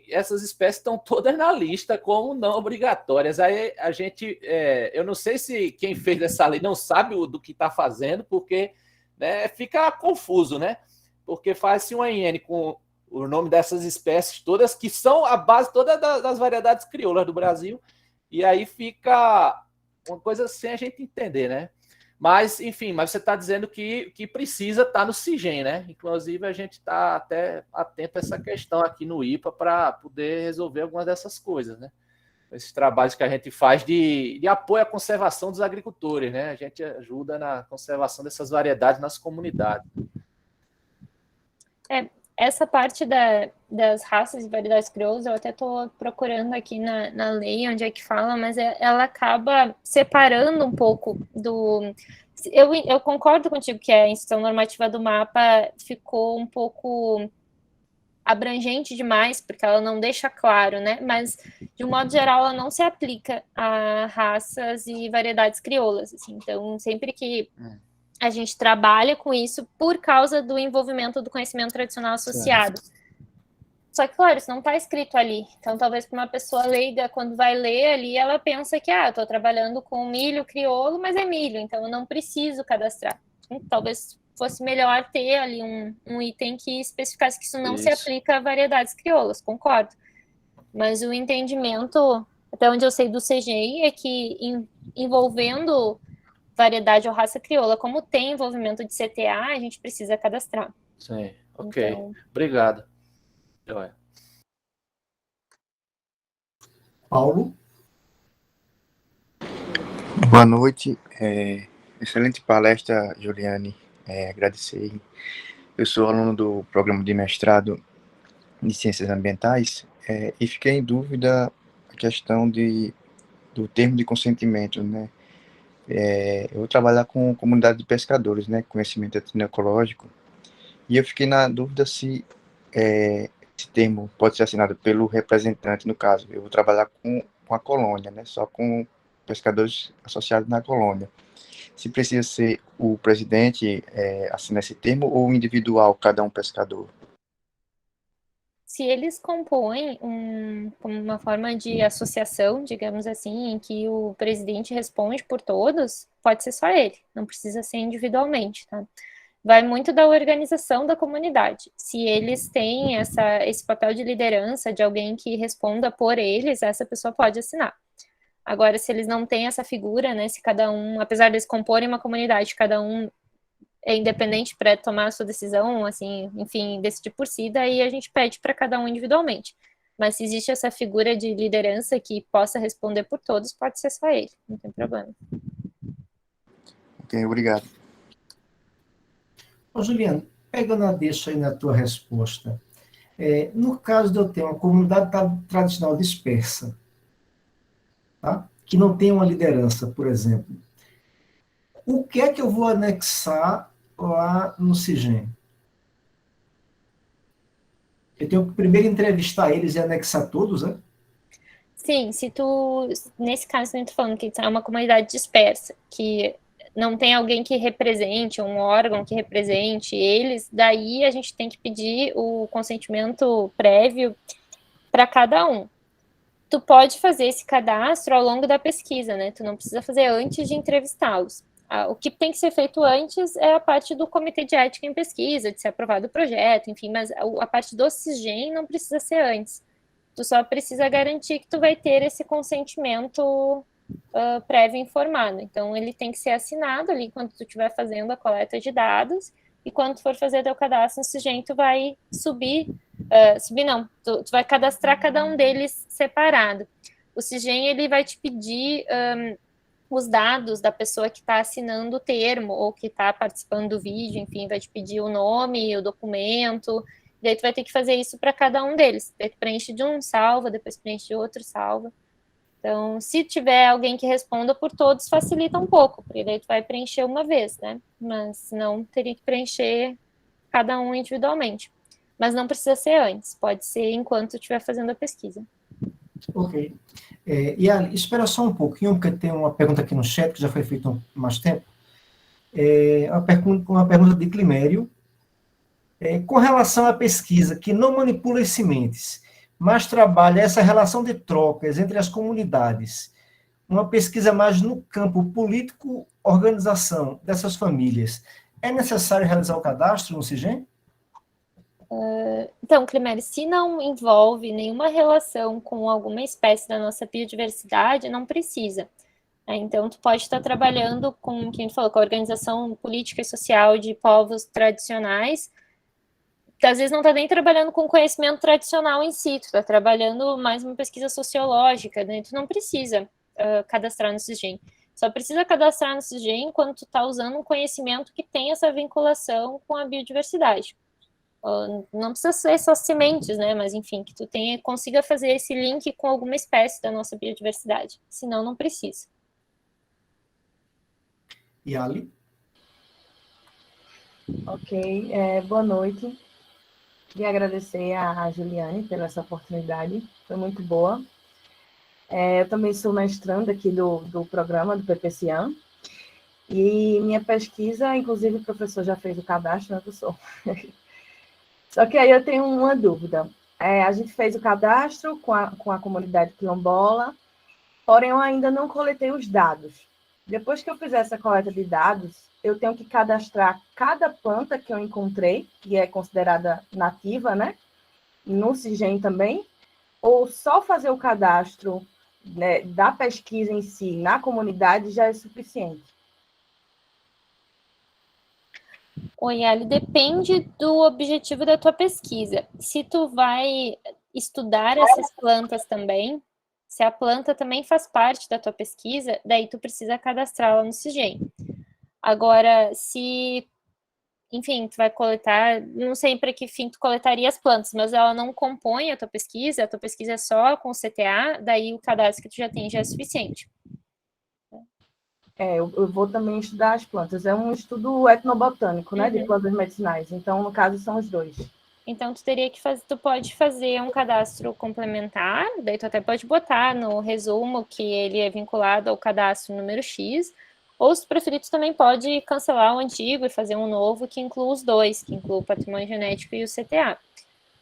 Essas espécies estão todas na lista como não obrigatórias. Aí a gente, eu não sei se quem fez essa lei não sabe do que está fazendo, porque fica confuso, né? Porque faz-se uma IN com o nome dessas espécies todas, que são a base toda das variedades crioulas do Brasil, e aí fica uma coisa sem a gente entender, né? Mas, enfim, você está dizendo que precisa estar no CIGEM, né? Inclusive, a gente está até atento a essa questão aqui no IPA para poder resolver algumas dessas coisas, né? Esses trabalhos que a gente faz de apoio à conservação dos agricultores, né? A gente ajuda na conservação dessas variedades nas comunidades. Essa parte das raças e variedades crioulas, eu até estou procurando aqui na lei onde é que fala, mas ela acaba separando um pouco do... Eu concordo contigo que a instituição normativa do mapa ficou um pouco abrangente demais, porque ela não deixa claro, né? Mas, de um modo geral, ela não se aplica a raças e variedades crioulas. Assim. Então, sempre que a gente trabalha com isso por causa do envolvimento do conhecimento tradicional associado. Só que, claro, isso não está escrito ali. Então, talvez para uma pessoa leiga, quando vai ler ali, ela pensa que, eu estou trabalhando com milho crioulo, mas é milho, então eu não preciso cadastrar. Então, talvez fosse melhor ter ali um item que especificasse que isso não se aplica a variedades crioulas, concordo. Mas o entendimento, até onde eu sei do CGI, é que envolvendo variedade ou raça crioula, como tem envolvimento de CTA, a gente precisa cadastrar. Sim, ok. Então... Obrigado. Paulo? Boa noite. Excelente palestra, Juliane. Agradecer. Eu sou aluno do programa de mestrado de Ciências Ambientais e fiquei em dúvida a questão do termo de consentimento, né? Eu vou trabalhar com comunidade de pescadores, né? Conhecimento etnoecológico. E eu fiquei na dúvida se esse termo pode ser assinado pelo representante, no caso. Eu vou trabalhar com a colônia, né? Só com pescadores associados na colônia. Se precisa ser o presidente assinar esse termo ou o individual, cada um pescador? Se eles compõem uma forma de associação, digamos assim, em que o presidente responde por todos, pode ser só ele, não precisa ser individualmente, tá? Vai muito da organização da comunidade. Se eles têm esse papel de liderança, de alguém que responda por eles, essa pessoa pode assinar. Agora, se eles não têm essa figura, né, se cada um, apesar de eles comporem uma comunidade, cada um é independente para tomar a sua decisão, assim, enfim, decidir por si, daí a gente pede para cada um individualmente. Mas se existe essa figura de liderança que possa responder por todos, pode ser só ele, não tem problema. Ok, obrigado. Ô, Juliano, pegando a deixa aí na tua resposta, no caso de eu ter uma comunidade tradicional dispersa, tá? Que não tem uma liderança, por exemplo, o que é que eu vou anexar lá no CIGEM? Eu tenho que primeiro entrevistar eles e anexar todos, né? Sim, nesse caso, eu estou falando que é uma comunidade dispersa, que não tem alguém que represente, um órgão que represente eles, daí a gente tem que pedir o consentimento prévio para cada um. Tu pode fazer esse cadastro ao longo da pesquisa, né? Tu não precisa fazer antes de entrevistá-los. O que tem que ser feito antes é a parte do comitê de ética em pesquisa, de ser aprovado o projeto, enfim, mas a parte do CIGEM não precisa ser antes. Tu só precisa garantir que tu vai ter esse consentimento prévio informado. Então, ele tem que ser assinado ali quando tu estiver fazendo a coleta de dados, e quando tu for fazer teu cadastro no SIGEM, tu vai subir não, tu vai cadastrar cada um deles separado. O SIGEM, ele vai te pedir os dados da pessoa que está assinando o termo, ou que está participando do vídeo, enfim, vai te pedir o nome, o documento, daí tu vai ter que fazer isso para cada um deles. Daí tu preenche de um, salva, depois preenche de outro, salva. Então, se tiver alguém que responda por todos, facilita um pouco, porque daí tu vai preencher uma vez, né? Mas não teria que preencher cada um individualmente. Mas não precisa ser antes, pode ser enquanto estiver fazendo a pesquisa. Ok. E Ali, espera só um pouquinho, porque tem uma pergunta aqui no chat, que já foi feita há mais tempo. Uma pergunta de Climério. Com relação à pesquisa que não manipula as sementes, mas trabalha essa relação de trocas entre as comunidades, uma pesquisa mais no campo político, organização dessas famílias, é necessário realizar o cadastro no SIGEM? Então, Climério, se não envolve nenhuma relação com alguma espécie da nossa biodiversidade, não precisa. Então, tu pode estar trabalhando com, quem falou, com a organização política e social de povos tradicionais, que às vezes não está nem trabalhando com conhecimento tradicional em si, tu está trabalhando mais uma pesquisa sociológica, né? Tu não precisa cadastrar no SIGEM. Só precisa cadastrar no SIGEM quando tu está usando um conhecimento que tem essa vinculação com a biodiversidade. Não precisa ser só sementes, né? Mas, enfim, que tu consiga fazer esse link com alguma espécie da nossa biodiversidade. Senão, não precisa. E Ali? Ok, boa noite. Queria agradecer a Juliane pela essa oportunidade, foi muito boa. Eu também sou mestranda aqui do programa do PPCIAM, e minha pesquisa, inclusive o professor já fez o cadastro, né, professor? Só que aí eu tenho uma dúvida. A gente fez o cadastro com a comunidade quilombola, porém eu ainda não coletei os dados. Depois que eu fizer essa coleta de dados, eu tenho que cadastrar cada planta que eu encontrei, que é considerada nativa, né? No SIGEM também, ou só fazer o cadastro, né, da pesquisa em si na comunidade já é suficiente? Oi, Ali, depende do objetivo da tua pesquisa. Se tu vai estudar essas plantas também, se a planta também faz parte da tua pesquisa, daí tu precisa cadastrá-la no SIGEM. Agora, se, enfim, tu vai coletar, não sei para que fim tu coletaria as plantas, mas ela não compõe a tua pesquisa é só com o CTA, daí o cadastro que tu já tem já é suficiente. Eu vou também estudar as plantas. É um estudo etnobotânico, né, de plantas medicinais. Então, no caso, são os dois. Então, tu pode fazer um cadastro complementar, daí tu até pode botar no resumo que ele é vinculado ao cadastro número X, ou se preferir, tu também pode cancelar o antigo e fazer um novo que inclua os dois, que inclua o patrimônio genético e o CTA.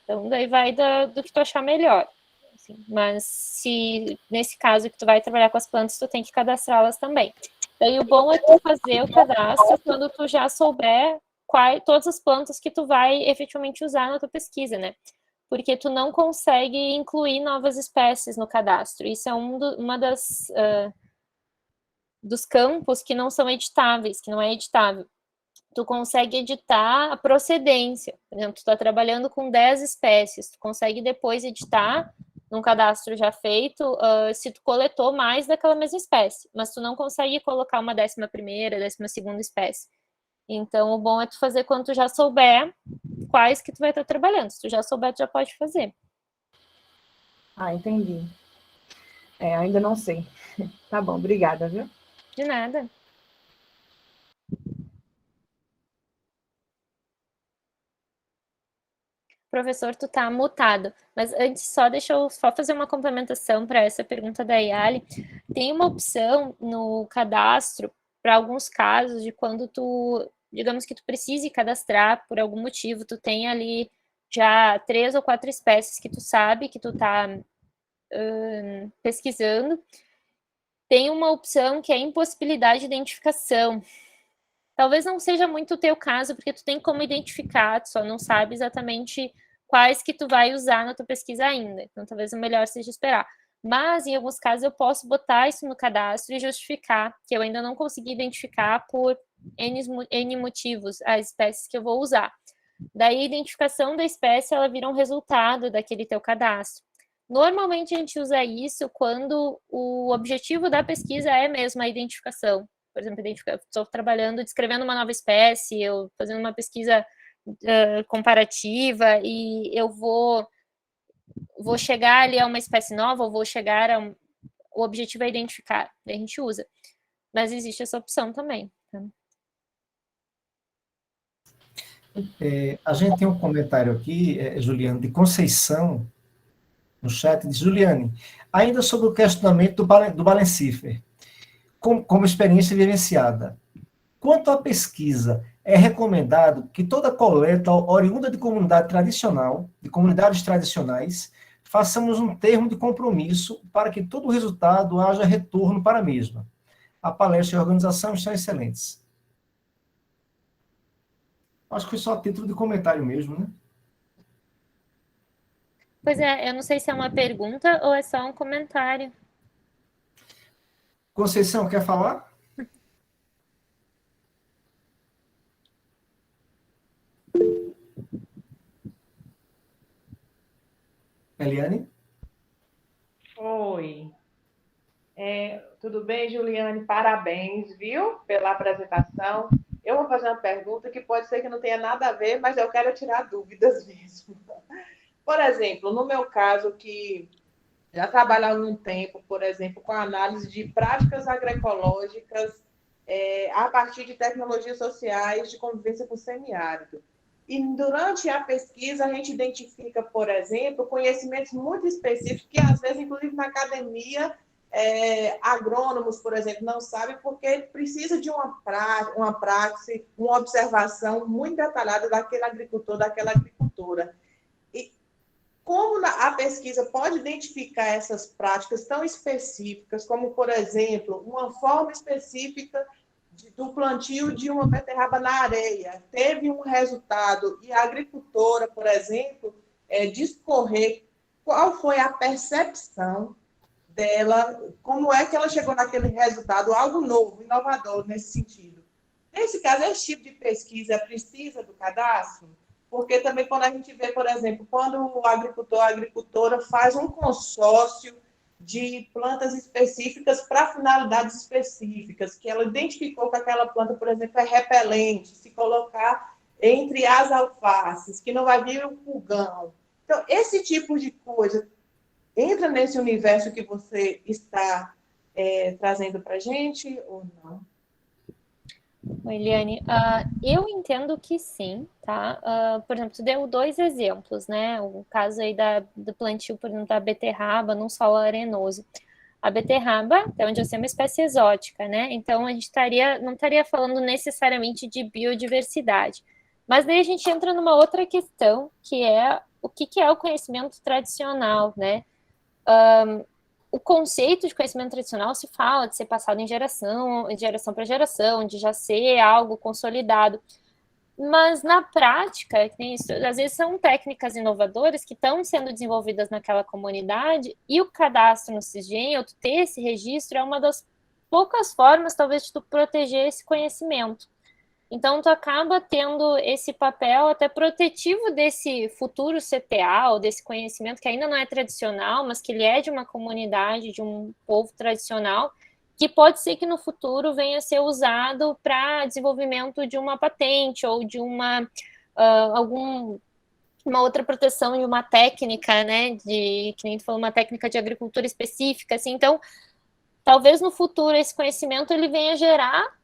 Então, daí vai do que tu achar melhor. Assim. Mas se, nesse caso que tu vai trabalhar com as plantas, tu tem que cadastrá-las também. Daí o bom é tu fazer o cadastro quando tu já souber todas as plantas que tu vai efetivamente usar na tua pesquisa, né? Porque tu não consegue incluir novas espécies no cadastro. Isso é uma dos campos que não são editáveis, que não é editável. Tu consegue editar a procedência. Por exemplo, tu está trabalhando com 10 espécies, tu consegue depois editar num cadastro já feito, se tu coletou mais daquela mesma espécie, mas tu não consegue colocar uma 11ª, 12ª espécie. Então, o bom é tu fazer quando tu já souber quais que tu vai estar trabalhando. Se tu já souber, tu já pode fazer. Entendi. Ainda não sei. Tá bom, obrigada, viu? De nada. Professor, tu tá mutado. Mas antes, deixa eu só fazer uma complementação para essa pergunta da Yali. Tem uma opção no cadastro para alguns casos de quando tu, digamos que tu precise cadastrar por algum motivo, tu tem ali já 3 ou 4 espécies que tu sabe que tu tá pesquisando. Tem uma opção que é impossibilidade de identificação. Talvez não seja muito o teu caso, porque tu tem como identificar, tu só não sabe exatamente quais que tu vai usar na tua pesquisa ainda. Então, talvez o melhor seja esperar. Mas, em alguns casos, eu posso botar isso no cadastro e justificar que eu ainda não consegui identificar por N motivos as espécies que eu vou usar. Daí, a identificação da espécie, ela vira um resultado daquele teu cadastro. Normalmente, a gente usa isso quando o objetivo da pesquisa é mesmo a identificação. Por exemplo, estou trabalhando, descrevendo uma nova espécie, eu fazendo uma pesquisa comparativa, e eu vou chegar ali a uma espécie nova, ou vou chegar a o objetivo é identificar, daí a gente usa. Mas existe essa opção também. Tá? A gente tem um comentário aqui, Juliane, de Conceição, no chat, diz: Juliane, ainda sobre o questionamento do Balencifer, como experiência vivenciada, quanto à pesquisa, é recomendado que toda coleta oriunda de comunidades tradicionais, façamos um termo de compromisso para que todo o resultado haja retorno para a mesma. A palestra e a organização estão excelentes. Acho que foi só a título de comentário mesmo, né? Pois é, eu não sei se é uma pergunta ou é só um comentário. Conceição, quer falar? Eliane? Oi. Tudo bem, Juliane? Parabéns, viu, pela apresentação. Eu vou fazer uma pergunta que pode ser que não tenha nada a ver, mas eu quero tirar dúvidas mesmo. Por exemplo, no meu caso, que já trabalho há algum tempo, por exemplo, com a análise de práticas agroecológicas a partir de tecnologias sociais de convivência com o semiárido. E durante a pesquisa, a gente identifica, por exemplo, conhecimentos muito específicos que, às vezes, inclusive na academia, agrônomos, por exemplo, não sabem, porque precisa de uma prática, uma observação muito detalhada daquele agricultor, daquela agricultora. E como a pesquisa pode identificar essas práticas tão específicas, como, por exemplo, uma forma específica do plantio de uma beterraba na areia, teve um resultado, e a agricultora, por exemplo, discorrer qual foi a percepção dela, como é que ela chegou naquele resultado, algo novo, inovador nesse sentido. Nesse caso, esse tipo de pesquisa precisa do cadastro? Porque também quando a gente vê, por exemplo, quando o agricultor, a agricultora faz um consórcio de plantas específicas para finalidades específicas, que ela identificou que aquela planta, por exemplo, é repelente, se colocar entre as alfaces, que não vai vir o pulgão. Então, esse tipo de coisa entra nesse universo que você está trazendo para a gente ou não? Eliane, eu entendo que sim, tá? Por exemplo, tu deu 2 exemplos, né? O caso aí do plantio, por exemplo, da beterraba num solo arenoso. A beterraba, até onde eu sei, é uma espécie exótica, né? Então, a gente não estaria falando necessariamente de biodiversidade. Mas daí a gente entra numa outra questão, que é o que é o conhecimento tradicional, né? O conceito de conhecimento tradicional se fala de ser passado de geração para geração, de já ser algo consolidado. Mas na prática, às vezes são técnicas inovadoras que estão sendo desenvolvidas naquela comunidade, e o cadastro no Sisgem, ou tu ter esse registro, é uma das poucas formas, talvez, de tu proteger esse conhecimento. Então, tu acaba tendo esse papel até protetivo desse futuro CTA, ou desse conhecimento que ainda não é tradicional, mas que ele é de uma comunidade, de um povo tradicional, que pode ser que no futuro venha a ser usado para desenvolvimento de uma patente ou de uma outra proteção de uma técnica, né, que nem tu falou, uma técnica de agricultura específica, assim. Então, talvez no futuro esse conhecimento ele venha gerar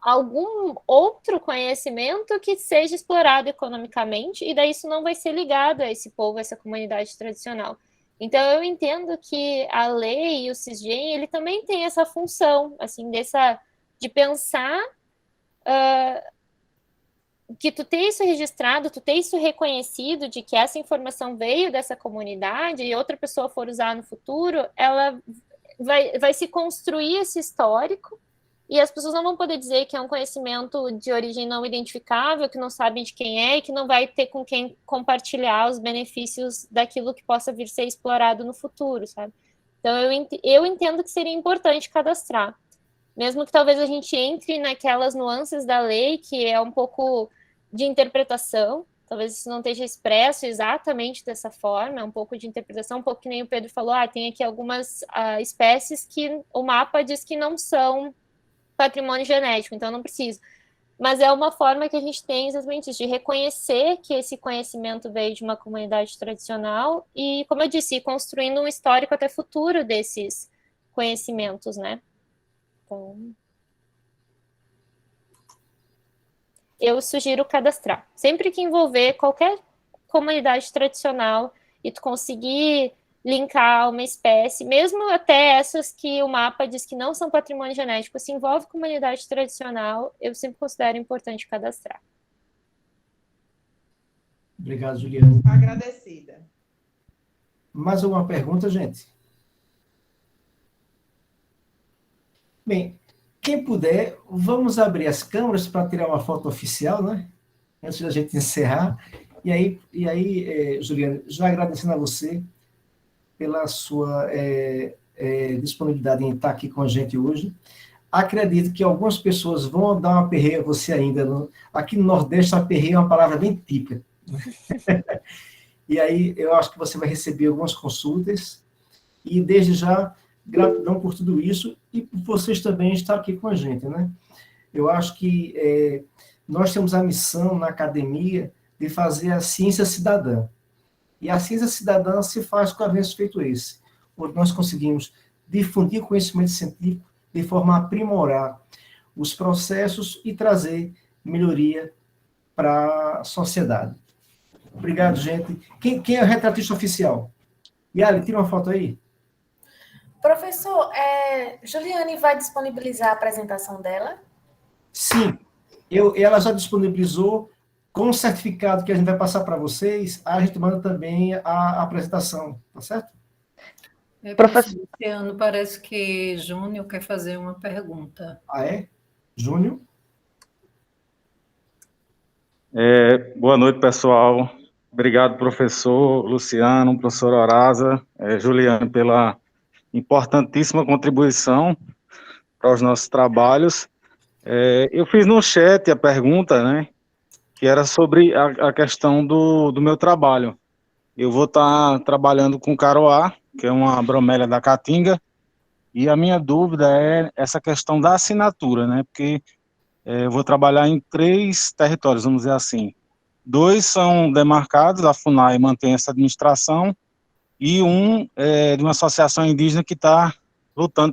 algum outro conhecimento que seja explorado economicamente, e daí isso não vai ser ligado a esse povo, a essa comunidade tradicional. Então, eu entendo que a lei e o Sisgem, ele também tem essa função, assim, de pensar que tu ter isso registrado, tu ter isso reconhecido, de que essa informação veio dessa comunidade e outra pessoa for usar no futuro, ela vai se construir esse histórico, e as pessoas não vão poder dizer que é um conhecimento de origem não identificável, que não sabem de quem é, e que não vai ter com quem compartilhar os benefícios daquilo que possa vir ser explorado no futuro, sabe? Então, eu entendo que seria importante cadastrar, mesmo que talvez a gente entre naquelas nuances da lei, que é um pouco de interpretação, talvez isso não esteja expresso exatamente dessa forma, é um pouco de interpretação, um pouco que nem o Pedro falou, tem aqui algumas espécies que o mapa diz que não são patrimônio genético, então não precisa. Mas é uma forma que a gente tem exatamente isso, de reconhecer que esse conhecimento veio de uma comunidade tradicional e, como eu disse, ir construindo um histórico até futuro desses conhecimentos, né? Então, eu sugiro cadastrar. Sempre que envolver qualquer comunidade tradicional e tu conseguir linkar uma espécie, mesmo até essas que o mapa diz que não são patrimônio genético, se envolve comunidade tradicional, eu sempre considero importante cadastrar. Obrigado, Juliana. Agradecida. Mais alguma pergunta, gente? Bem, quem puder, vamos abrir as câmeras para tirar uma foto oficial, né? Antes da gente encerrar. E aí, Juliana, já agradecendo a você pela sua disponibilidade em estar aqui com a gente hoje. Acredito que algumas pessoas vão dar uma perreia a você ainda. Aqui no Nordeste, a perreia é uma palavra bem típica. E aí, eu acho que você vai receber algumas consultas. E, desde já, gratidão por tudo isso e por vocês também estar aqui com a gente, né? Eu acho que nós temos a missão na academia de fazer a ciência cidadã. E a ciência cidadã se faz com avanços feito esse, onde nós conseguimos difundir conhecimento científico de forma a aprimorar os processos e trazer melhoria para a sociedade. Obrigado, gente. Quem é o retratista oficial? Yali, tira uma foto aí. Professor, Juliane vai disponibilizar a apresentação dela? Sim, ela já disponibilizou com o certificado que a gente vai passar para vocês, a gente manda também a apresentação, tá certo? Professor Luciano, parece que Júnior quer fazer uma pergunta. Ah, é? Júnior? Boa noite, pessoal. Obrigado, professor Luciano, professor Horaza, Juliano, pela importantíssima contribuição para os nossos trabalhos. Eu fiz no chat a pergunta, né, que era sobre a questão do meu trabalho. Eu vou estar trabalhando com caroá, que é uma bromélia da caatinga, e a minha dúvida é essa questão da assinatura, né, porque eu vou trabalhar em 3 territórios, vamos dizer assim. 2 são demarcados, a FUNAI mantém essa administração, e um é de uma associação indígena que está lutando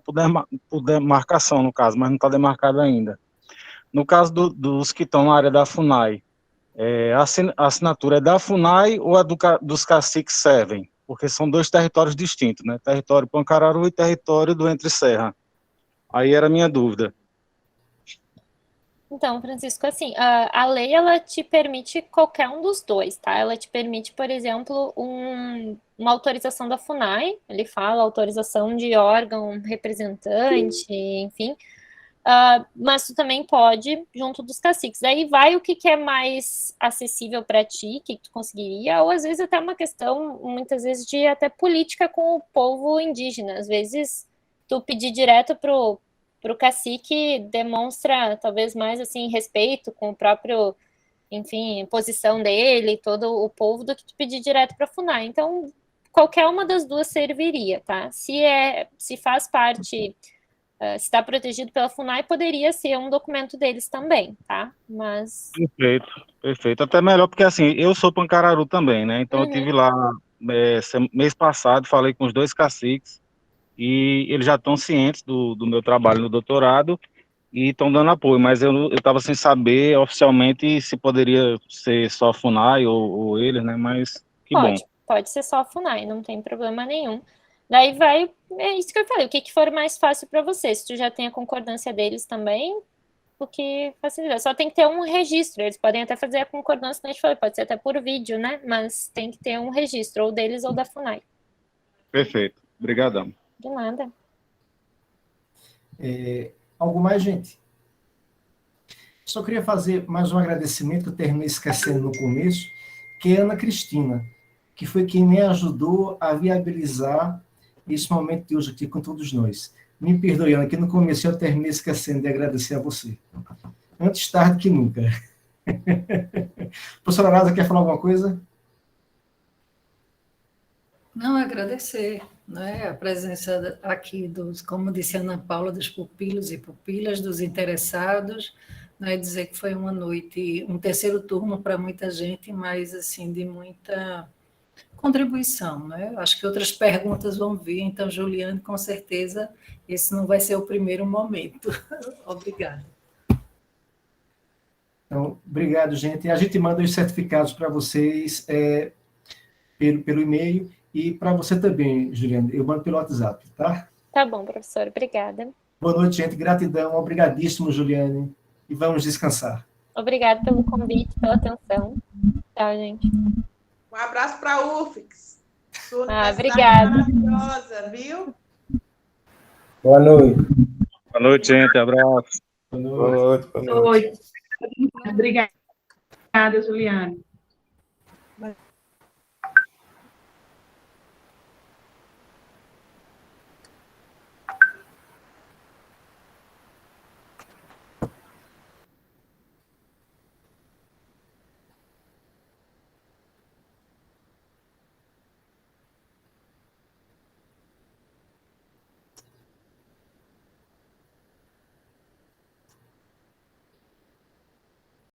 por demarcação, no caso, mas não está demarcado ainda. No caso dos que estão na área da FUNAI, a assinatura é da FUNAI ou dos caciques servem? Porque são 2 territórios distintos, né? Território Pancararu e território do Entre Serra. Aí era a minha dúvida. Então, Francisco, assim, a lei, ela te permite qualquer um dos dois, tá? Ela te permite, por exemplo, uma autorização da FUNAI, ele fala autorização de órgão representante, enfim, mas tu também pode junto dos caciques. Daí vai o que é mais acessível para ti, que tu conseguiria, ou às vezes até uma questão, muitas vezes, de até política com o povo indígena. Às vezes, tu pedir direto pro cacique demonstra talvez mais assim respeito com o próprio, enfim, posição dele, todo o povo, do que tu pedir direto para a FUNAI. Então, qualquer uma das duas serviria, tá? Se faz parte, se está protegido pela FUNAI, poderia ser um documento deles também, tá? Mas... Perfeito. Até melhor, porque assim, eu sou Pancararu também, né? Então eu tive lá mês passado, falei com os 2 caciques, e eles já estão cientes do meu trabalho no doutorado e estão dando apoio, mas eu estava sem saber oficialmente se poderia ser só a FUNAI ou eles, né? Mas que bom. Pode ser só a FUNAI, não tem problema nenhum. Daí é isso que eu falei, o que for mais fácil para você, se tu já tem a concordância deles também, o que facilita. Só tem que ter um registro, eles podem até fazer a concordância, como a gente falou, pode ser até por vídeo, né? Mas tem que ter um registro, ou deles ou da FUNAI. Perfeito, obrigadão. De nada. algo mais, gente? Só queria fazer mais um agradecimento que eu terminei esquecendo no começo, que é a Ana Cristina, que foi quem me ajudou a viabilizar esse momento de hoje aqui com todos nós. Me perdoe, Ana, que no começo eu terminei esquecendo de agradecer a você. Antes tarde que nunca. Professora Arasa, quer falar alguma coisa? Não, agradecer, né, a presença aqui dos, como disse a Ana Paula, dos pupilos e pupilas, dos interessados, né, dizer que foi uma noite, um terceiro turno para muita gente, mas assim, de muita contribuição, né? Acho que outras perguntas vão vir, então, Juliane, com certeza, esse não vai ser o primeiro momento. Obrigada. Então, obrigado, gente. A gente manda os certificados para vocês pelo e-mail e para você também, Juliane. Eu mando pelo WhatsApp, tá? Tá bom, professor. Obrigada. Boa noite, gente. Gratidão. Obrigadíssimo, Juliane. E vamos descansar. Obrigada pelo convite, pela atenção. Tchau, gente. Um abraço para a UFIX. Sua Obrigada. maravilhosa, viu? Boa noite. Boa noite, gente. Abraço. Boa noite. Boa noite. Boa noite. Obrigada, Juliane.